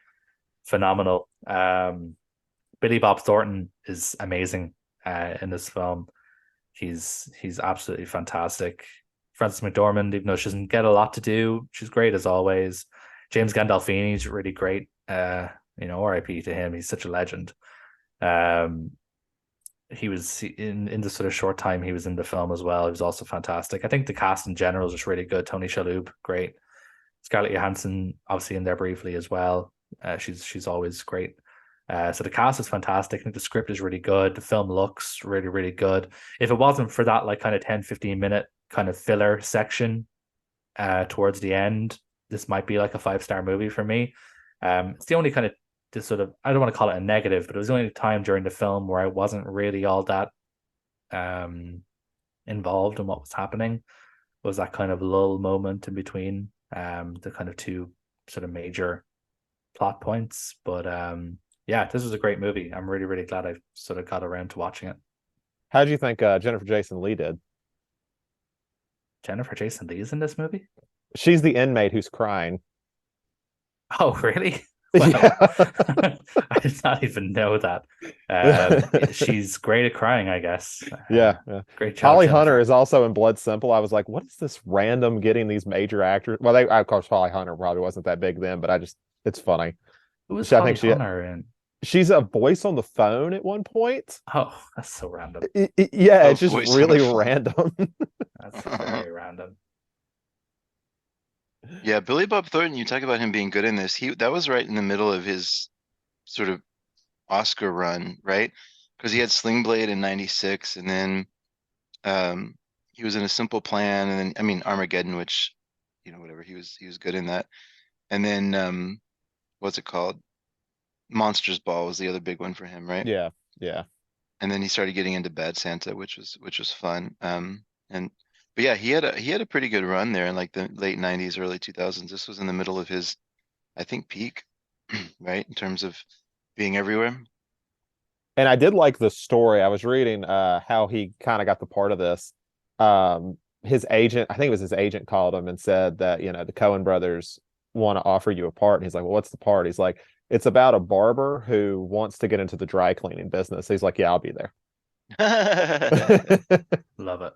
phenomenal. Billy Bob Thornton is amazing in this film. He's absolutely fantastic. Frances McDormand, even though she doesn't get a lot to do, she's great as always. James Gandolfini's really great. R.I.P. to him. He's such a legend. Um, he was in the sort of short time he was in the film as well. He was also fantastic. I think the cast in general is just really good. Tony Shalhoub, great. Scarlett Johansson, obviously in there briefly as well. She's always great. So the cast is fantastic. I think the script is really good. The film looks really, really good. If it wasn't for that like kind of 10-15 minute kind of filler section towards the end, this might be like a 5-star movie for me. It's the only kind of this sort of, I don't want to call it a negative, but it was the only time during the film where I wasn't really all that involved in what was happening. Was that kind of lull moment in between the kind of two sort of major plot points. But yeah, this was a great movie. I'm really, really glad I sort of got around to watching it. How do you think Jennifer Jason Leigh did? Jennifer Jason Leigh's in this movie? She's the inmate who's crying. Oh, really? Wow. Yeah. I did not even know that. She's great at crying, I guess. Yeah. Great job, Holly Jennifer. Hunter is also in Blood Simple. I was like, what is this random getting these major actors? Well, of course, Holly Hunter probably wasn't that big then, but it's funny. Who was I Holly think Hunter in? she's a voice on the phone at one point. Oh, that's so random. Yeah, A it's just voice on really the phone. random. That's very random. Yeah, Billy Bob Thornton, you talk about him being good in this. That was right in the middle of his sort of Oscar run, right? Because he had Sling Blade in '96, and then he was in A Simple Plan, and then I mean Armageddon, which whatever, he was good in that. And then what's it called? Monsters Ball was the other big one for him, right? Yeah, yeah. And then he started getting into Bad Santa, which was fun. And but yeah, he had a pretty good run there in like the late '90s, early 2000s. This was in the middle of his, I think, peak, right, in terms of being everywhere. And I did like the story. I was reading how he kind of got the part of this. His agent, I think it was his agent, called him and said that, the Coen brothers want to offer you a part. And he's like, well, what's the part? He's like, it's about a barber who wants to get into the dry cleaning business. He's like, yeah, I'll be there. Love it.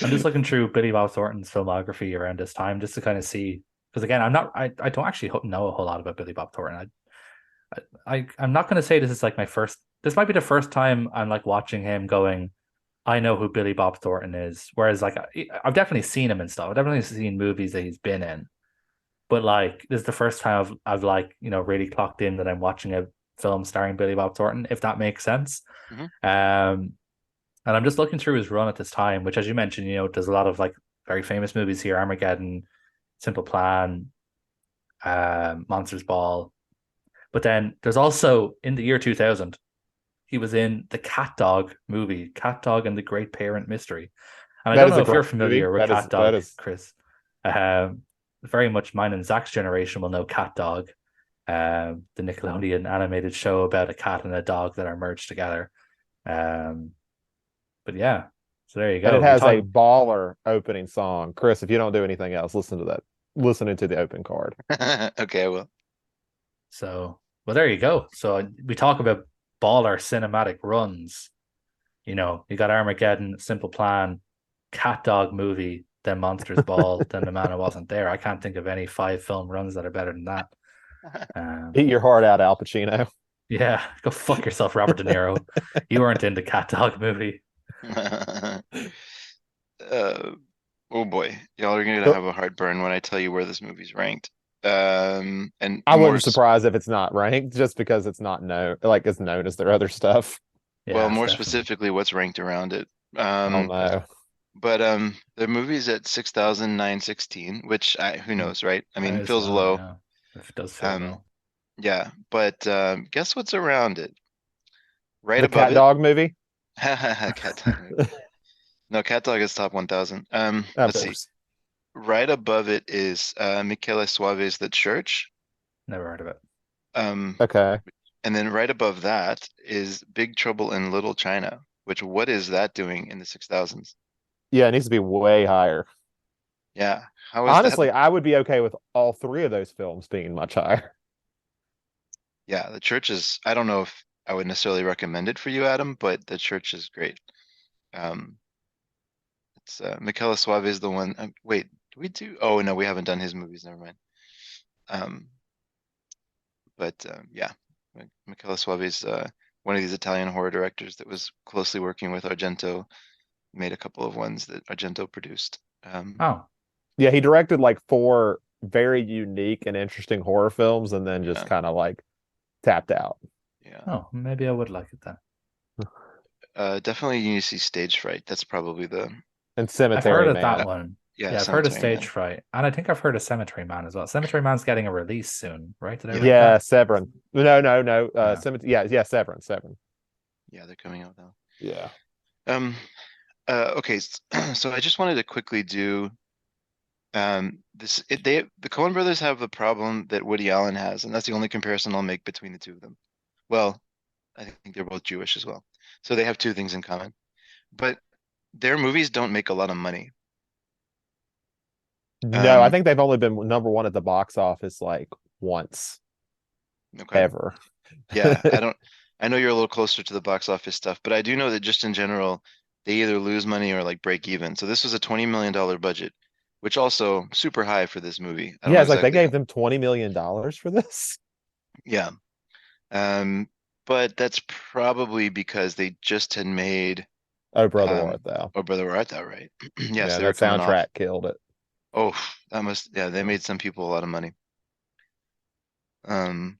I'm just looking through Billy Bob Thornton's filmography around this time just to kind of see because again, I don't actually know a whole lot about Billy Bob Thornton. I'm not going to say this is like my first. This might be the first time I'm like watching him going, I know who Billy Bob Thornton is. Whereas like I've definitely seen him and stuff. I've definitely seen movies that he's been in. But like this is the first time I've like, really clocked in that I'm watching a film starring Billy Bob Thornton, if that makes sense. Mhm. And I'm just looking through his run at this time, which as you mentioned, there's a lot of like very famous movies here, Armageddon, Simple Plan, Monsters Ball. But then there's also in the year 2000, he was in the Cat Dog movie, Cat Dog and the Great Parent Mystery. And I That don't is know a if you're great movie. familiar with That is Cat that Dog, is Chris. Very much mine and Zach's generation will know Cat Dog, the Nickelodeon animated show about a cat and a dog that are merged together. Um, but yeah, so there you and it go. We has a talk, baller opening song. Chris, if you don't do anything else, listen to that. Listening to the open card. Okay, well, so well, there you go. So we talk about baller cinematic runs. You got Armageddon, Simple Plan, Cat Dog movie, then Monsters Ball, then The Man Who Wasn't There. I can't think of any 5 film runs that are better than that. Eat your heart out, Al Pacino. Yeah, go fuck yourself, Robert De Niro. You weren't in the Cat Dog movie. uh, oh boy, y'all are gonna So have a heartburn when I tell you where this movie's ranked. And I wouldn't surprise if it's not ranked just because it's not known, like it's known as their other stuff. well, Yeah, it's more definitely. specifically, what's ranked around it. Oh Um, no. but the movie's at 6,916, which who knows, right? I That mean, is feels low, low. yeah. It does feel Um, low. yeah, but guess what's around it? Right The above cat it, dog movie? Cat Dog movie. No, Cat Dog is top 1,000. Of Let's see. course. Right above it is Michele Suave's The Church. Never heard of it. Um, Okay. and then right above that is Big Trouble in Little China, which what is that doing in the 6,000s? Yeah, it needs to be way higher. Yeah, how is that? Honestly, I would be okay with all three of those films being much higher. Yeah, The Church is, I don't know if I would necessarily recommend it for you, Adam, but The Church is great. Um, it's Michele Suave is the one. Wait, do we do? Oh no, we haven't done his movies. Never mind. Um, but yeah, Michele Suave is one of these Italian horror directors that was closely working with Argento. Made a couple of ones that Argento produced. Oh, Yeah, he directed like four very unique and interesting horror films and then just Yeah, kind of like tapped out. yeah. oh, maybe I would like it then. Definitely you need to see Stage Fright. That's probably the And I've heard Cemetery of that uh, Man. one. yeah, Yeah, I've heard of Cemetery Stage Man. Fright, and I think I've heard of Cemetery Man as well. Cemetery Man's getting a release soon, right? Did I Yeah, read Yeah, that? Severin. No, no, no. Yeah. Cemetery. Yeah, Severin. Severin. yeah, they're coming out now. Yeah. Um, okay, so I just wanted to quickly do the Coen brothers have the problem that Woody Allen has, and that's the only comparison I'll make between the two of them. Well, I think they're both Jewish as well, so they have two things in common. But their movies don't make a lot of money. No, I Um, think they've only been number one at the box office like once okay, ever. yeah, I know you're a little closer to the box office stuff, but I do know that just in general, they either lose money or like break even. So this was a $20 million budget, which also super high for this movie. I don't Yeah, know it's like they exactly gave how. them $20 million for this. Yeah. Um, but that's probably because they just had made Oh, brother, where art thou? Oh Brother Where Art Thou, right? Yes, Yeah, they were that coming off. soundtrack killed it. Oh, yeah, they made some people a lot of money. Um,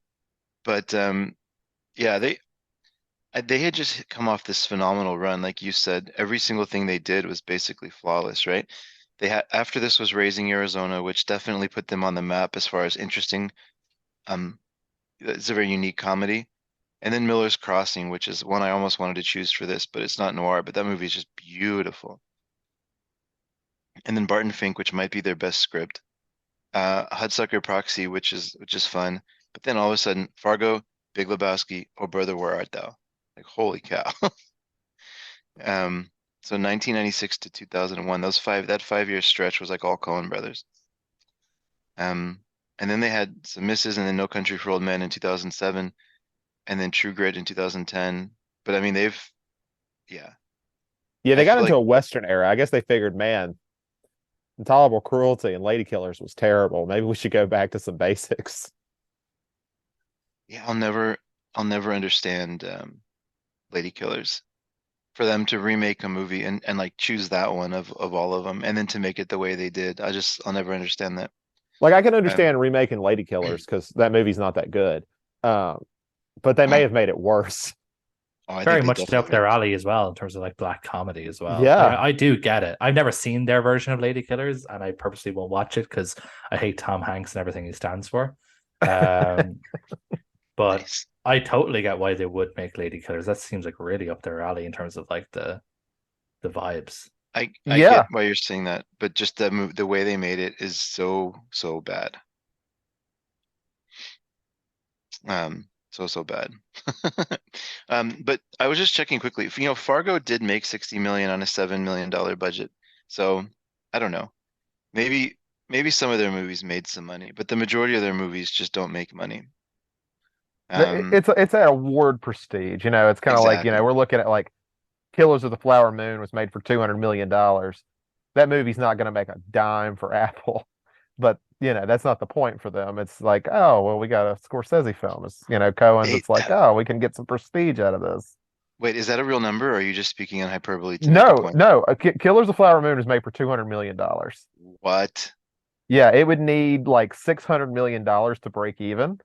but yeah, they had just come off this phenomenal run, like you said. Every single thing they did was basically flawless, right? They had after this was Raising Arizona, which definitely put them on the map as far as interesting. Um, it's a very unique comedy. And then Miller's Crossing, which is one I almost wanted to choose for this, but it's not noir, but that movie is just beautiful. And then Barton Fink, which might be their best script. Hudsucker Proxy, which is fun. But then all of a sudden, Fargo, Big Lebowski, Oh Brother, Where Art Thou? Like holy cow. Um, so 1996 to 2001, that 5 year stretch was like all Coen brothers. Um, and then they had some misses, and then No Country for Old Men in 2007, and then True Grit in 2010. But I mean, yeah, Yeah, I they got feel into like a Western era. I guess they figured, man, Intolerable Cruelty and Lady Killers was terrible. Maybe we should go back to some basics. Yeah, I'll never understand Lady Killers. For them to remake a movie and like choose that one of all of them, and then to make it the way they did, I'll never understand that. Like I can Um, understand remaking Lady Killers because that movie's not that good. But they may oh, have made it worse. oh, I think Very they much definitely up made their it. alley as well in terms of like black comedy as well. Like Yeah. I do get it. I've never seen their version of Lady Killers, and I purposely won't watch it because I hate Tom Hanks and everything he stands for. Um, but Nice. I totally get why they would make Lady Killers. That seems like really up their alley in terms of like the vibes. I get Yeah. why you're saying that, but just the way they made it is so bad. So bad. But I was just checking quickly. Fargo did make 60 million on a $7 million budget. So I don't know. Maybe some of their movies made some money, but the majority of their movies just don't make money. Um, It's at award prestige. It's kind of like, exactly. we're looking at like Killers of the Flower Moon was made for $200 million. That movie's not going to make a dime for Apple, but that's not the point for them. It's like, oh, well, we got a Scorsese film. It's Coen's. They It's like, oh, we can get some prestige out of this. wait, is that a real number, or are you just speaking in hyperbole to make a No, point? no, Killers of the Flower Moon is made for $200 million. What? Yeah, it would need like $600 million to break even.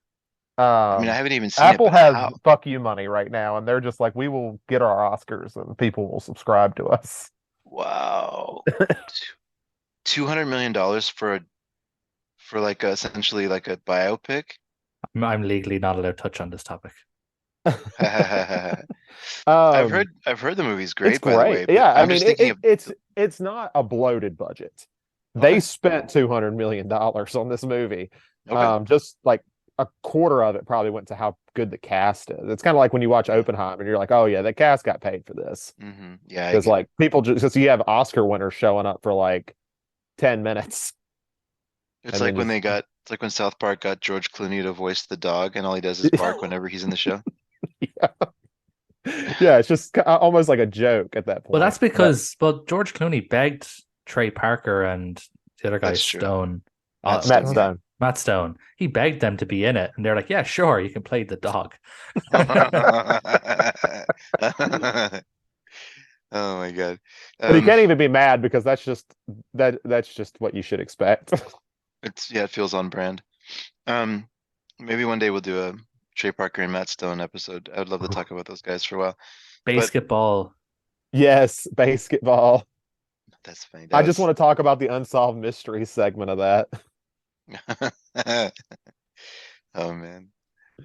I mean, I haven't even seen it, Apple but has how? fuck you money right now, and they're just like, we will get our Oscars and people will subscribe to us. Wow. $200 million for like essentially like a biopic. I'm legally not allowed to touch on this topic. Um, I've heard the movie's it's great, by the great. way, but Yeah, I I'm mean, just thinking of it's not a bloated budget. They okay, spent $200 million on this movie. okay. Just like a quarter of it probably went to how good the cast is. It's kind of like when you watch Yeah. Oppenheimer and you're like, oh yeah, the cast got paid for this. Yeah, I Because get it. like people just because you have Oscar winners showing up for like 10 minutes It's and then like when just it's like when South Park got George Clooney to voice the dog, and all he does is bark whenever he's in the show. yeah. Yeah, it's just almost like a joke at that Well, point. that's But because George Clooney begged Trey Parker and the other guy That's true. Stone, Matt Matt Stone, yeah. Stone. Matt Stone. He begged them to be in it, and they're like, "Yeah, sure, you can play the dog." Oh my God. But he Um, can't even be mad because that's just what you should expect. it feels on brand. Um, Maybe one day we'll do a Trey Parker and Matt Stone episode. I would love to talk about those guys for a while. But Basketball. Yes, basketball. that's funny. I That just was want to talk about the unsolved mystery segment of that. oh man.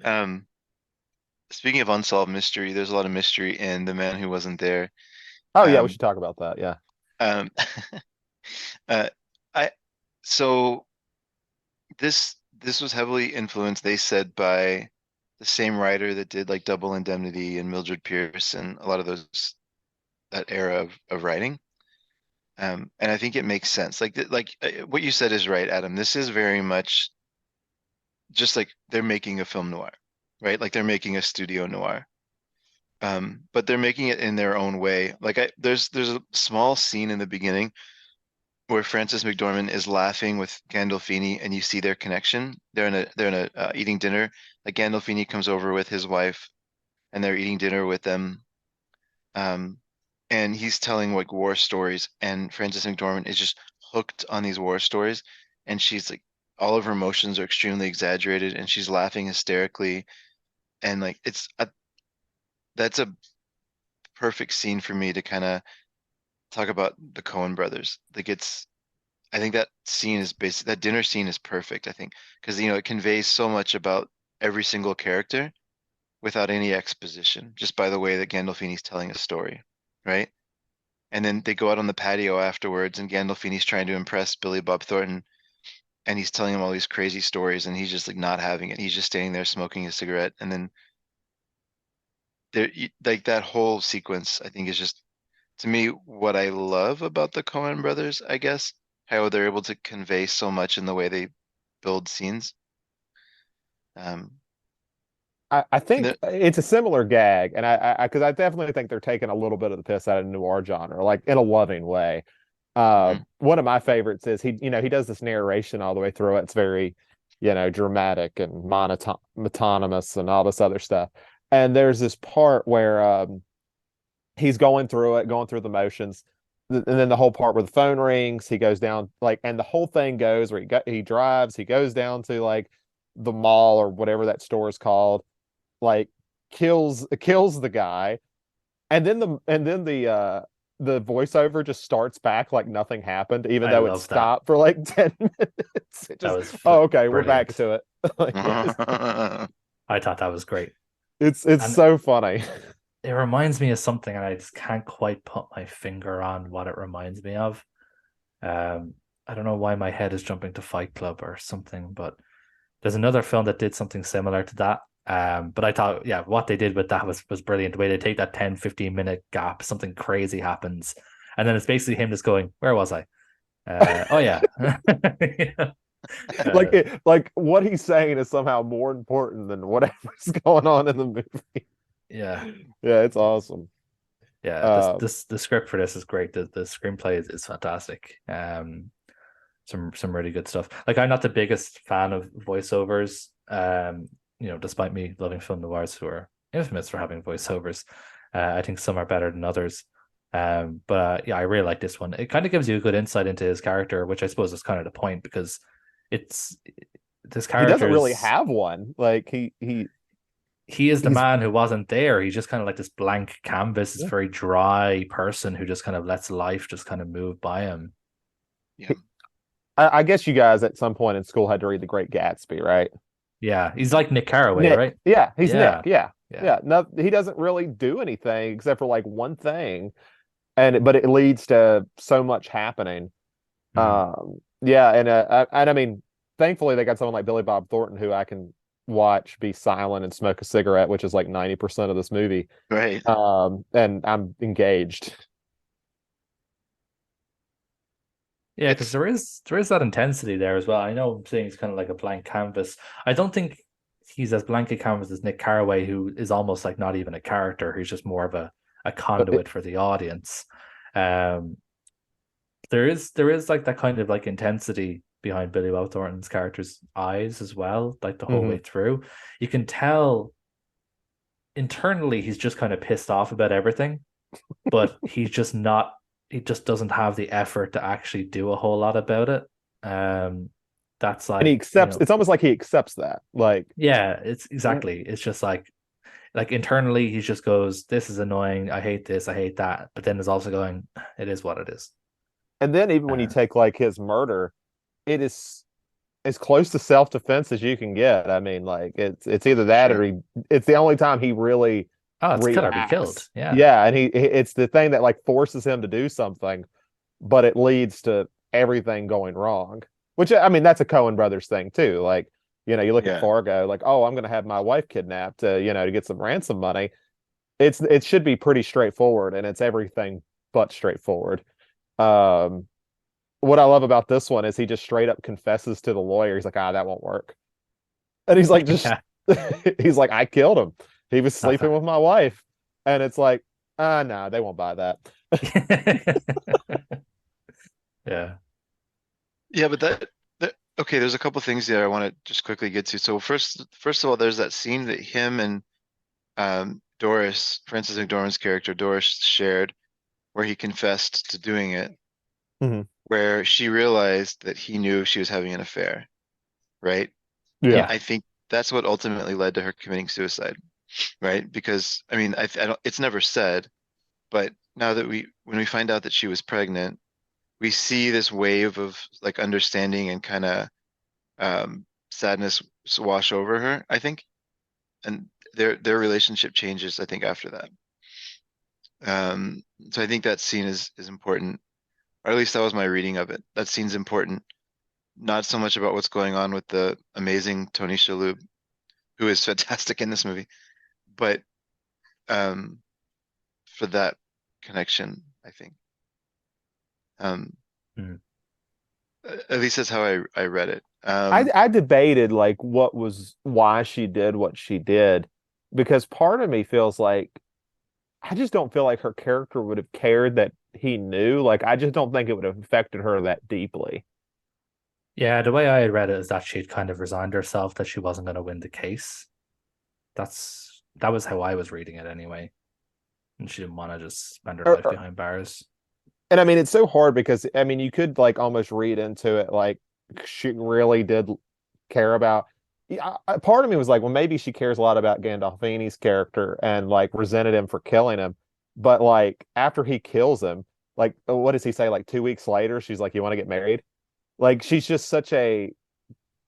Um, Speaking of unsolved mystery, there's a lot of mystery in The Man Who Wasn't There. Oh yeah, we Um, should talk about that. Yeah. um, uh, I so this was heavily influenced, they said, by the same writer that did like Double Indemnity and Mildred Pierce and a lot of that era of writing. And I think it makes sense. What you said is right, Adam. This is very much just like they're making a film noir, right? Like they're making a studio noir. But they're making it in their own way. There's a small scene in the beginning where Frances McDormand is laughing with Gandolfini, and you see their connection. They're in a eating dinner. Like Gandolfini comes over with his wife, and they're eating dinner with them. Um, and he's telling like war stories, and Frances McDormand is just hooked on these war stories, and she's like, all of her emotions are extremely exaggerated, and she's laughing hysterically, and like that's a perfect scene for me to kind of talk about the Coen brothers. I think that scene is that dinner scene is perfect, I think, because it conveys so much about every single character without any exposition, just by the way that Gandolfini's telling a story, right? And then they go out on the patio afterwards, and Gandolfini's trying to impress Billy Bob Thornton, and he's telling him all these crazy stories, and he's just like not having it. He's just standing there smoking a cigarette, and then like that whole sequence, I think, is just to me what I love about the Coen brothers, I guess, how they're able to convey so much in the way they build scenes. Um, I and think the, it's a similar gag, and because I definitely think they're taking a little bit of the piss out of the noir genre, like in a loving way. Mhm. One of my favorites is he does this narration all the way through it. It's very, dramatic and monotonous and all this other stuff. And there's this part where he's going through it, going through the motions. And then the whole part where the phone rings, he goes down and the whole thing goes where he drives, he goes down to like the mall or whatever that store is called, like kills the guy, and then the voiceover just starts back like nothing happened, even I though it love that. stopped for like 10 minutes. It That just, was oh, okay, we're back brilliant. to it. Like, I thought that was great. it's And so funny. it reminds me of something, and I just can't quite put my finger on what it reminds me of. I don't know why my head is jumping to Fight Club or something, but there's another film that did something similar to that. But I thought, yeah, what they did with that was brilliant. The way they take that 10-15 minute gap, something crazy happens. And then it's basically him just going, where was I? Oh yeah. Yeah. Like Uh, like what he's saying is somehow more important than whatever's going on in the movie. yeah. Yeah, it's awesome. Yeah. Um, The script for this is great. The screenplay is fantastic. Some really good stuff. Like I'm not the biggest fan of voiceovers. Despite me loving film noirs who are infamous for having voiceovers, I think some are better than others. But yeah, I really like this one. It kind of gives you a good insight into his character, which I suppose is kind of the point because it's this he doesn't really character's have one. Like he is the he's man who wasn't there. He's just kind of like this blank canvas, this yeah. very dry person who just kind of lets life just kind of move by him. Yeah. I guess you guys at some point in school had to read The Great Gatsby, right? Yeah, he's like Nick Carraway, Nick. right? Yeah, he's Nick. Yeah, Yeah. yeah. Yeah. No, he doesn't really do anything except for like one thing. But it leads to so much happening. Mm. Yeah, and I mean, thankfully they got someone like Billy Bob Thornton who I can watch be silent and smoke a cigarette, which is like 90% of this movie. Right. And I'm engaged. Yeah, because It's there is that intensity there as well. I know I'm saying he's kind of like a blank canvas. I don't think he's as blank a canvas as Nick Carraway, who is almost like not even a character. He's just more of a But conduit for the audience. Um, there is like that kind of like intensity behind Billy Bob Thornton's character's eyes as well, like the whole way mhm. through. You can tell internally he's just kind of pissed off about everything, but he just doesn't have the effort to actually do a whole lot about it. That's And he like, accepts. It's almost like he accepts that. Like, yeah, it's mm, exactly. It's just like internally he just goes, this is annoying. I hate this. I hate that. But then there's also going, it is what it is. and then even when you Uh, take like his murder, it is as close to self-defense as you can get. I mean, like it's either that or sure. it's the only time he really oh, it's kill or be killed. reacts. Yeah. Yeah, and it's the thing that like forces him to do something, but it leads to everything going wrong. Which I mean, that's a Coen Brothers thing too. Like, you look at Yeah. Fargo, like, oh, I'm gonna have my wife kidnapped to get some ransom money. It should be pretty straightforward, and it's everything but straightforward. Um, what I love about this one is he just straight up confesses to the lawyer. He's like, that won't work. And he's like, just Yeah. he's like, I killed him. He was sleeping Nothing. with my wife. And it's like, no, they won't buy that. Yeah. Yeah, but that okay, there's a couple things there I want to just quickly get to. So first of all, there's that scene that him and Doris, Frances McDormand's character, Doris shared where he confessed to doing it, Mhm. where she realized that he knew she was having an affair, right? And Yeah. Yeah. I think that's what ultimately led to her committing suicide, right? Because I mean, I don't, it's never said, but now that when we find out that she was pregnant, we see this wave of like understanding and kind of sadness wash over her, I think, and their relationship changes, I think, after that. So I think that scene is important, or at least that was my reading of it. That scene's important, not so much about what's going on with the amazing Tony Shalhoub, who is fantastic in this movie, but um, for that connection, I think. Um, Mm. at least that's how I read it. I debated like why she did what she did, because part of me feels like I just don't feel like her character would have cared that he knew. Like, I just don't think it would have affected her that deeply. Yeah, the way I had read it is that she'd kind of resigned herself that she wasn't going to win the case. That was how I was reading it anyway. And she didn't want to just spend her Or, life or- behind bars. and I mean, it's so hard because I mean, you could like almost read into it like she really did care about. Yeah, part of me was like, well, maybe she cares a lot about Gandolfini's character and like resented him for killing him. But like after he kills him, like what does he say? Like 2 weeks later, she's like, "You want to get married?" Like she's just such a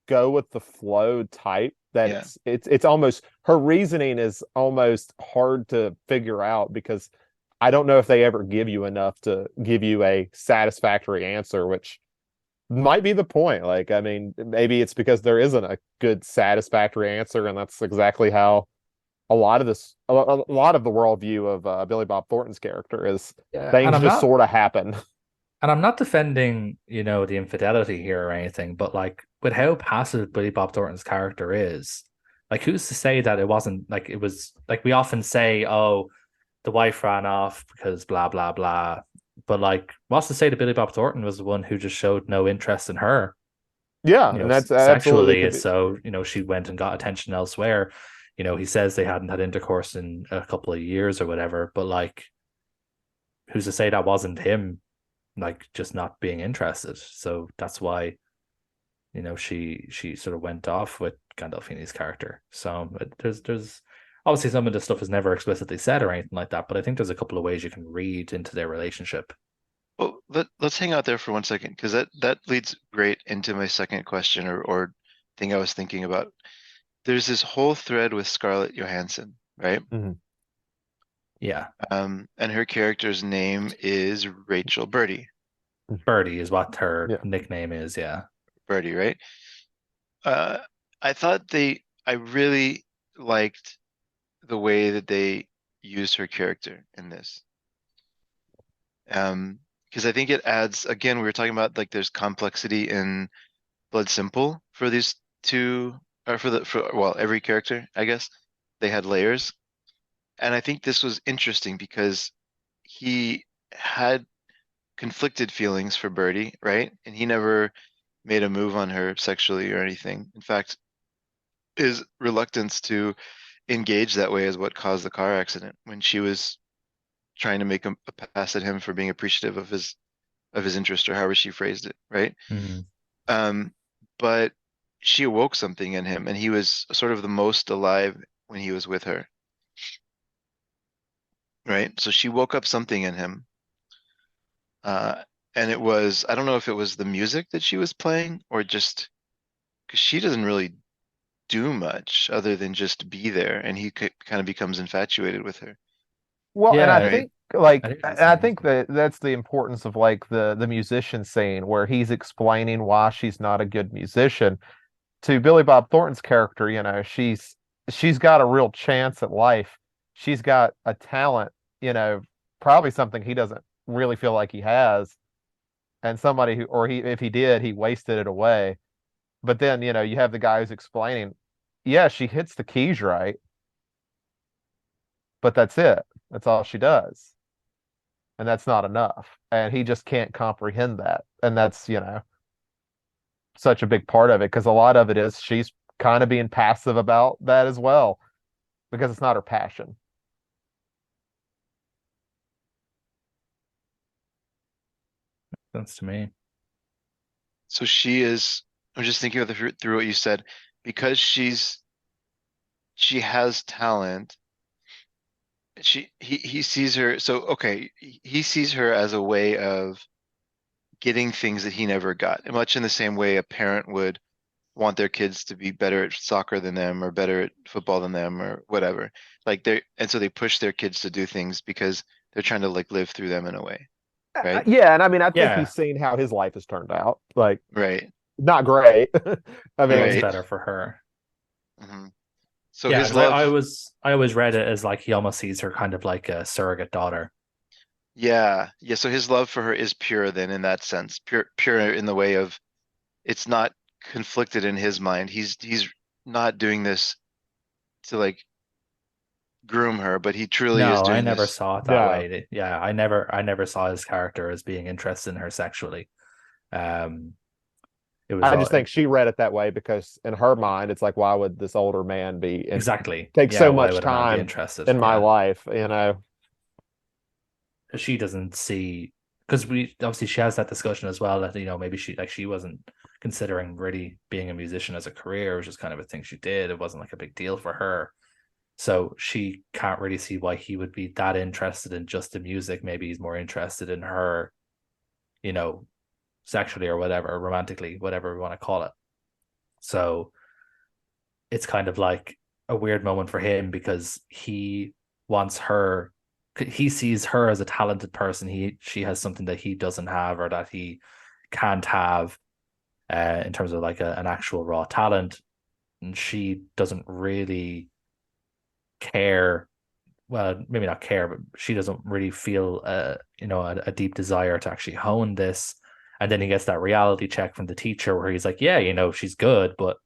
go with the flow type that Yeah. it's almost her reasoning is almost hard to figure out because I don't know if they ever give you enough to give you a satisfactory answer, which might be the point. Like, I mean, maybe it's because there isn't a good satisfactory answer, and that's exactly how a lot of the worldview of Billy Bob Thornton's character is Yeah, things just sort of happen. and I'm not defending, the infidelity here or anything, but like with how passive Billy Bob Thornton's character is, like who's to say that it wasn't like it was like we often say, oh, the wife ran off because blah blah blah. But like what's to say that Billy Bob Thornton was the one who just showed no interest in her, Yeah, and that's absolutely sexually, could and be. so, she went and got attention elsewhere. He says they hadn't had intercourse in a couple of years or whatever, but like who's to say that wasn't him like just not being interested. So that's why she sort of went off with Gandolfini's character. So there's obviously some of the stuff is never explicitly said or anything like that, but I think there's a couple of ways you can read into their relationship. Well, let's hang out there for 1 second because that leads great into my second question or thing I was thinking about. There's this whole thread with Scarlett Johansson, right? Mhm. Yeah, And her character's name is Rachel Birdie. Birdie is what her Yeah. nickname is. Yeah. Birdie, right? Uh, I really liked the way that they used her character in this. Because I think it adds, again, we were talking about like there's complexity in Blood Simple for these two, or well, every character, I guess. They had layers. And I think this was interesting because he had conflicted feelings for Birdie, right? And he never made a move on her sexually or anything. In fact, his reluctance to engage that way is what caused the car accident when she was trying to make a pass at him for being appreciative of his interest or however she phrased it, right? Mhm. Um, but she awoke something in him, and he was sort of the most alive when he was with her, right? So she woke up something in him, uh, and it was I don't know if it was the music that she was playing or just because she doesn't really do much other than just be there, and he kind of becomes infatuated with her, Well, and I Yeah, right? think like I hear what you're I saying. think that that's the importance of like the musician scene where he's explaining why she's not a good musician. To Billy Bob Thornton's character, she's got a real chance at life. She's got a talent, probably something he doesn't really feel like he has, and somebody who or he if he did, he wasted it away. But then, you have the guy who's explaining, yeah, she hits the keys right, but that's it. That's all she does. And that's not enough. And he just can't comprehend that. And that's, such a big part of it because a lot of it is she's kind of being passive about that as well because it's not her passion. Sense to me. So she is. I'm just thinking through what you said, because she has talent. He sees her. So okay, he sees her as a way of getting things that he never got, much in the same way a parent would want their kids to be better at soccer than them or better at football than them or whatever. Like and so they push their kids to do things because they're trying to like live through them in a way, right? Yeah, and I mean, I think Yeah, he's seen how his life has turned out. Like, Right, not great. I it was mean, right. better for her. hmm So Yeah, his because love, I always read it as like he almost sees her kind of like a surrogate daughter. yeah, yeah. So his love for her is pure then in that sense, pure in the way of it's not conflicted in his mind. He's not doing this to like groom her, but he truly is No, I doing never this. saw it that Yeah. way. Yeah, I never saw his character as being interested in her sexually. Um, it was I all just think she read it that way because in her mind, it's like, why would this older man be and exactly. take Yeah, so why much would a man be time interested? in my Yeah, life, you know? she doesn't see because we obviously she has that discussion as well that maybe she wasn't considering really being a musician as a career. It was just kind of a thing she did. It wasn't like a big deal for her. So she can't really see why he would be that interested in just the music. Maybe he's more interested in her, you know, sexually or whatever, romantically, whatever we want to call it. So it's kind of like a weird moment for him because he wants her he sees her as a talented person. She has something that he doesn't have or that he can't have in terms of like an actual raw talent. And she doesn't really care. Well, maybe not care, but she doesn't really feel a deep desire to actually hone this. And then he gets that reality check from the teacher where he's like, yeah, she's good, but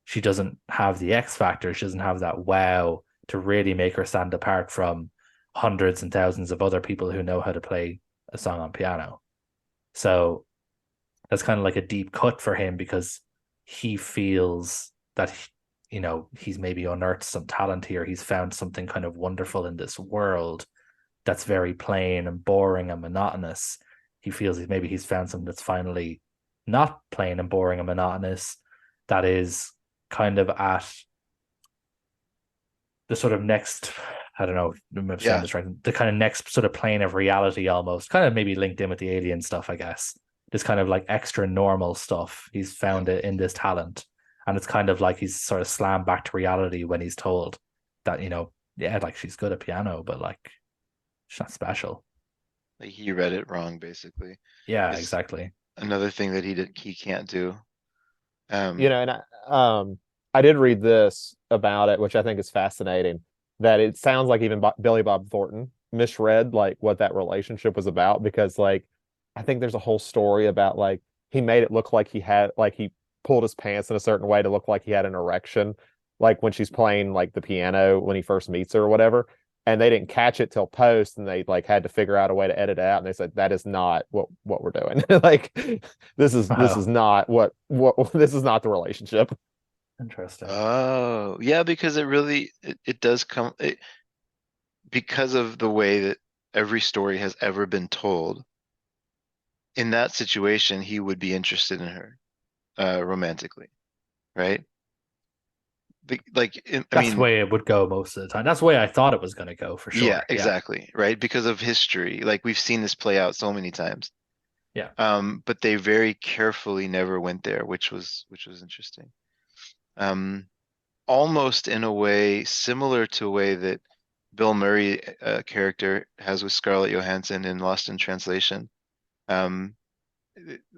she doesn't have the X factor. She doesn't have that wow to really make her stand apart from hundreds and thousands of other people who know how to play a song on piano. So that's kind of like a deep cut for him because he feels that he's maybe unearthed some talent here. He's found something kind of wonderful in this world that's very plain and boring and monotonous. He feels maybe he's found something that's finally not plain and boring and monotonous, that is kind of at the sort of next, I don't know if I'm saying Yeah, this right, the kind of next sort of plane of reality almost, kind of maybe linked in with the alien stuff, I guess. This kind of like extra normal stuff. He's found it in this talent. And it's kind of like he's sort of slammed back to reality when he's told that, yeah, like she's good at piano, but like she's not special. like he read it wrong, basically. Yeah, Is exactly. another thing that he can't do. You Um, know, and I did read this about it, which I think is fascinating, that it sounds like even Billy Bob Thornton misread like what that relationship was about because like I think there's a whole story about like he made it look like he pulled his pants in a certain way to look like he had an erection, like when she's playing like the piano when he first meets her or whatever. And they didn't catch it till post, and they like had to figure out a way to edit it out. And they said that is not what we're doing. Like this is Wow. not what this is not the relationship. Interesting. oh, yeah, because it does come because of the way that every story has ever been told. In that situation, he would be interested in her romantically, right? I That's the mean, way it would go most of the time. That's the way I thought it was going to go for yeah, sure. Yeah. exactly, right? Because of history, like we've seen this play out so many times. Yeah. But they very carefully never went there, which was interesting. Um, Almost in a way similar to a way that Bill Murray character has with Scarlett Johansson in Lost in Translation. Um,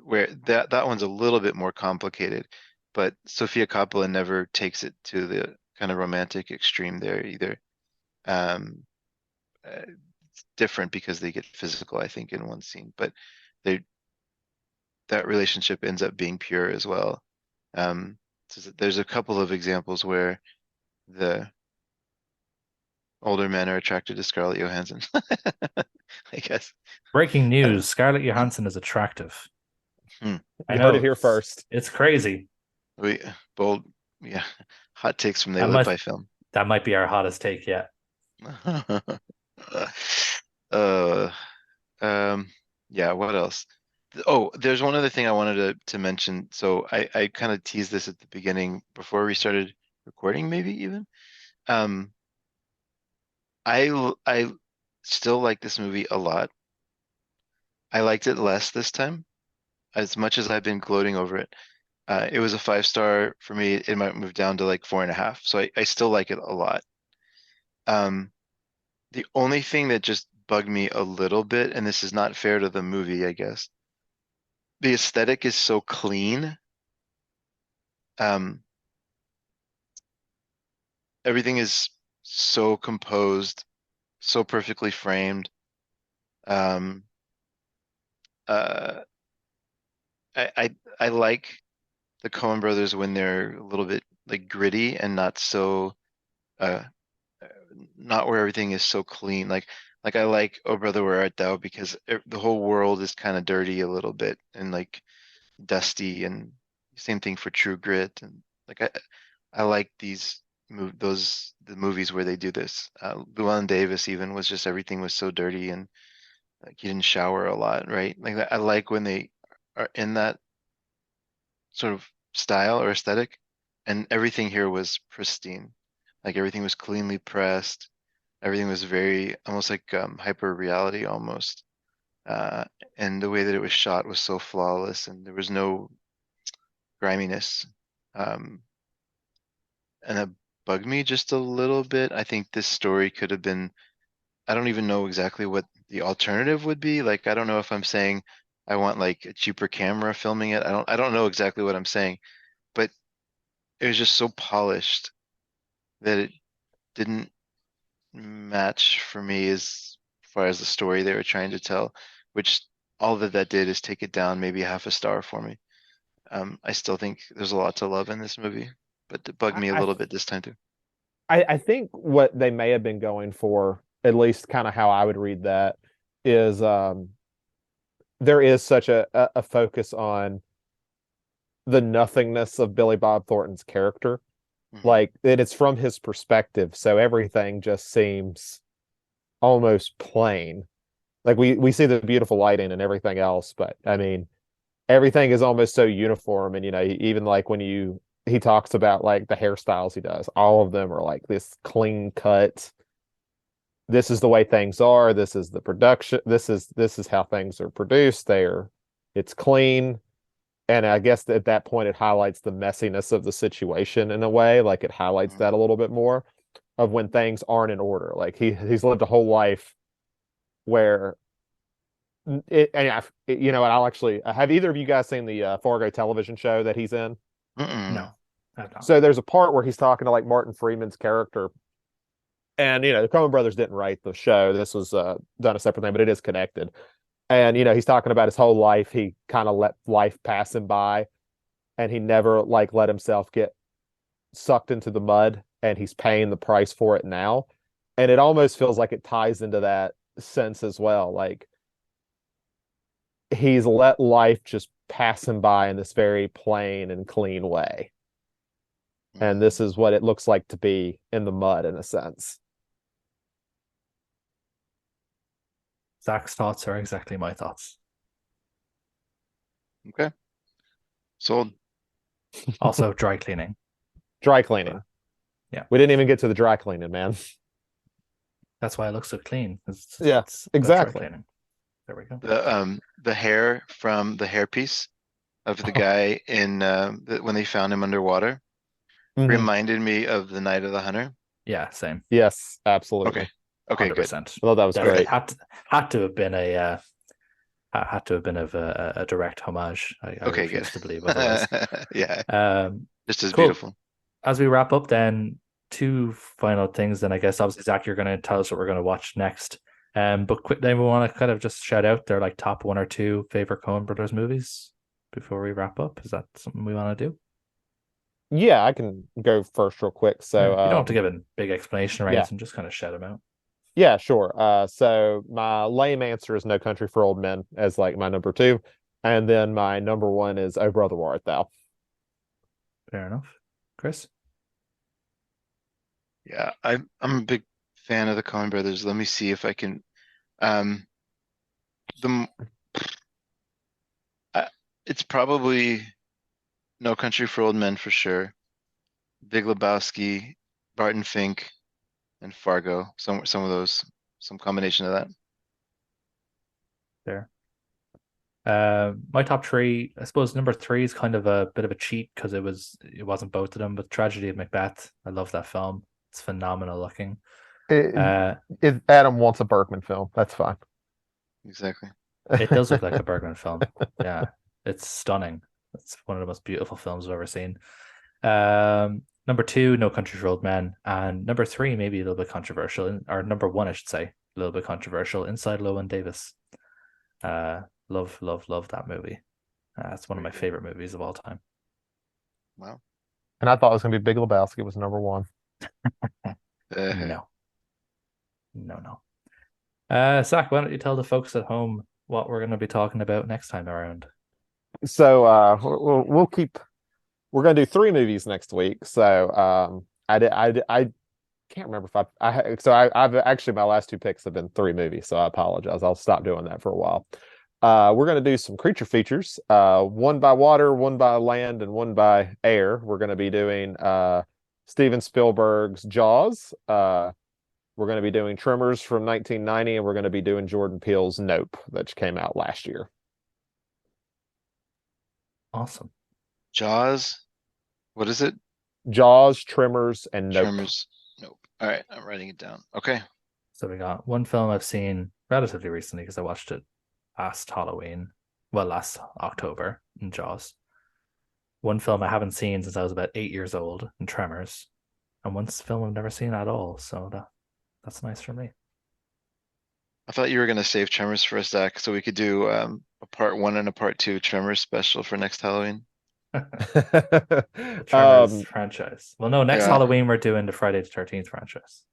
where that one's a little bit more complicated, but Sofia Coppola never takes it to the kind of romantic extreme there either. Um, it's different because they get physical, I think, in one scene, but they that relationship ends up being pure as well. Um, so there's a couple of examples where the older men are attracted to Scarlett Johansson, I guess. Breaking Uh, news: Scarlett Johansson is attractive. hmm. I You heard it know here first. it's crazy. We bold, yeah, hot takes from They That Live might by Film. that might be our hottest take yet. Uh, um, yeah, what else? Oh, there's one other thing I wanted to mention. So I kind of teased this at the beginning before we started recording, maybe even. Um, I still like this movie a lot. I liked it less this time, as much as I've been gloating over it. It was a 5 star for me. It might move down to like 4.5. So I still like it a lot. Um, the only thing that just bugged me a little bit, and this is not fair to the movie, I guess, the aesthetic is so clean. Um, Everything is so composed, so perfectly framed. Um, uh, I like the Coen brothers when they're a little bit like gritty and not so uh not where everything is so clean. Like I like Oh Brother Where Art Thou because the whole world is kind of dirty a little bit and like dusty, and same thing for True Grit. And like I like the movies where they do this. Llewyn Davis even was just everything was so dirty, and like he didn't shower a lot, right? Like I like when they are in that sort of style or aesthetic, and everything here was pristine. Like everything was cleanly pressed. Everything was very almost like hyper reality almost. Uh, and the way that it was shot was so flawless, and there was no griminess. Um, and that bugged me just a little bit. I think this story could have been, I don't even know exactly what the alternative would be. Like, I don't know if I'm saying I want like a cheaper camera filming it. I don't know exactly what I'm saying, but it was just so polished that it didn't match for me as far as the story they were trying to tell, which all that did is take it down maybe half a star for me. I still think there's a lot to love in this movie, but it bugged me a I little bit this time too. I think what they may have been going for, at least kind of how I would read that, is there is such a focus on the nothingness of Billy Bob Thornton's character. Hmm. Like it's from his perspective, so everything just seems almost plain. Like we see the beautiful lighting and everything else, but I mean everything is almost so uniform. And even like when he talks about like the hairstyles he does, all of them are like this clean cut. This is the way things are. This is the production. This is how things are produced. It's clean. And I guess at that point it highlights the messiness of the situation in a way. Like it highlights Hmm. that a little bit more of when things aren't in order. Like he's lived a whole life where and I'll actually have either of you guys seen the Fargo television show that he's in? Mm-mm. No, I've not. So there's a part where he's talking to like Martin Freeman's character, and the Coen brothers didn't write the show. This was done a separate thing, but it is connected. And he's talking about his whole life. He kind of let life pass him by, and he never like let himself get sucked into the mud, and he's paying the price for it now. And it almost feels like it ties into that sense as well. Like he's let life just pass him by in this very plain and clean way. And Mm. this is what it looks like to be in the mud in a sense. Zach's thoughts are exactly my thoughts. Okay, sold. Also, dry cleaning. Dry Uh, cleaning. yeah, We didn't even get to the dry cleaning, man. that's why it looks so clean. Yeah, It's about dry exactly. cleaning. There we go. The hair from the hairpiece of the guy in when they found him underwater Mhm. reminded me of the Night of the Hunter. Yeah, same. Yes, Okay. absolutely. Okay, good. 100%. I thought that was Definitely Good. great. had to have been had to have been a direct homage. I Okay, good. refuse to believe otherwise. Yeah, Um, just as cool. beautiful. As we wrap up, then two final things. Then I guess obviously Zach, you're going to tell us what we're going to watch next. But quick, then we want to kind of just shout out their like top one or two favorite Coen Brothers movies before we wrap up. Is that something we want to do? Yeah, I can go first real quick. Yeah, So, you don't have to give a big explanation or yeah, anything. Just kind of shout them out. yeah, sure. So my lame answer is No Country for Old Men as like my number two, and then my number one is Oh Brother Where Art Thou. Fair enough. Chris? Yeah, I'm a big fan of the Coen brothers. Let me see if I can. Um, the m- I, it's probably No Country for Old Men for sure. Big Lebowski, Barton Fink, and Fargo. Some of those, some combination of that. There. My top three, I suppose number three is kind of a bit of a cheat because it wasn't both of them, but Tragedy of Macbeth. I love that film. It's phenomenal looking. It, Uh, if Adam wants a Bergman film, that's fine. Exactly. it does look like a Bergman film. Yeah, it's stunning. It's one of the most beautiful films I've ever seen. Number two, No Country for Old Men, and number three, maybe a little bit controversial, or number one, I should say, a little bit controversial. Inside Llewyn Davis. Uh, love that movie. It's one of Very my good. favorite movies of all time. Wow. And I thought it was going to be Big Lebowski was number one. Uh, No. Zach, why don't you tell the folks at home what we're going to be talking about next time around? So we'll keep we're gonna do three movies next week. So I can't remember if I've actually my last two picks have been three movies, so I apologize. I'll stop doing that for a while. We're gonna do some creature features, one by water, one by land, and one by air. We're gonna be doing Steven Spielberg's Jaws. We're gonna be doing Tremors from 1990, and we're gonna be doing Jordan Peele's Nope, that came out last year. Awesome. Jaws, what is it? Jaws, Tremors, and Nope. Tremors? Nope. All right, I'm writing it down. Okay. So we got one film I've seen relatively recently because I watched it last Halloween, well, last October in Jaws. One film I haven't seen since I was about 8 years old in Tremors, and one film I've never seen at all. So that's nice for me. I thought you were gonna save Tremors for us, Zach, so we could do a part one and a part two Tremors special for next Halloween. Tremors franchise. Well, no, next Yeah. Halloween we're doing the Friday the 13th franchise.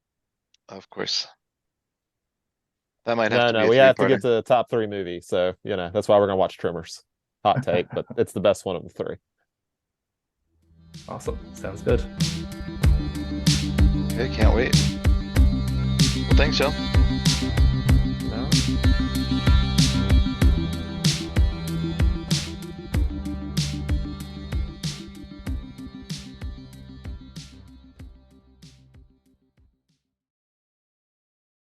Of course. That might have to be No, a we have to get three-parter. to the top three movies. So, that's why we're gonna watch Tremors. Hot take, but it's the best one of the three. Awesome. Sounds good. Okay, can't wait. Well, thanks, Joe.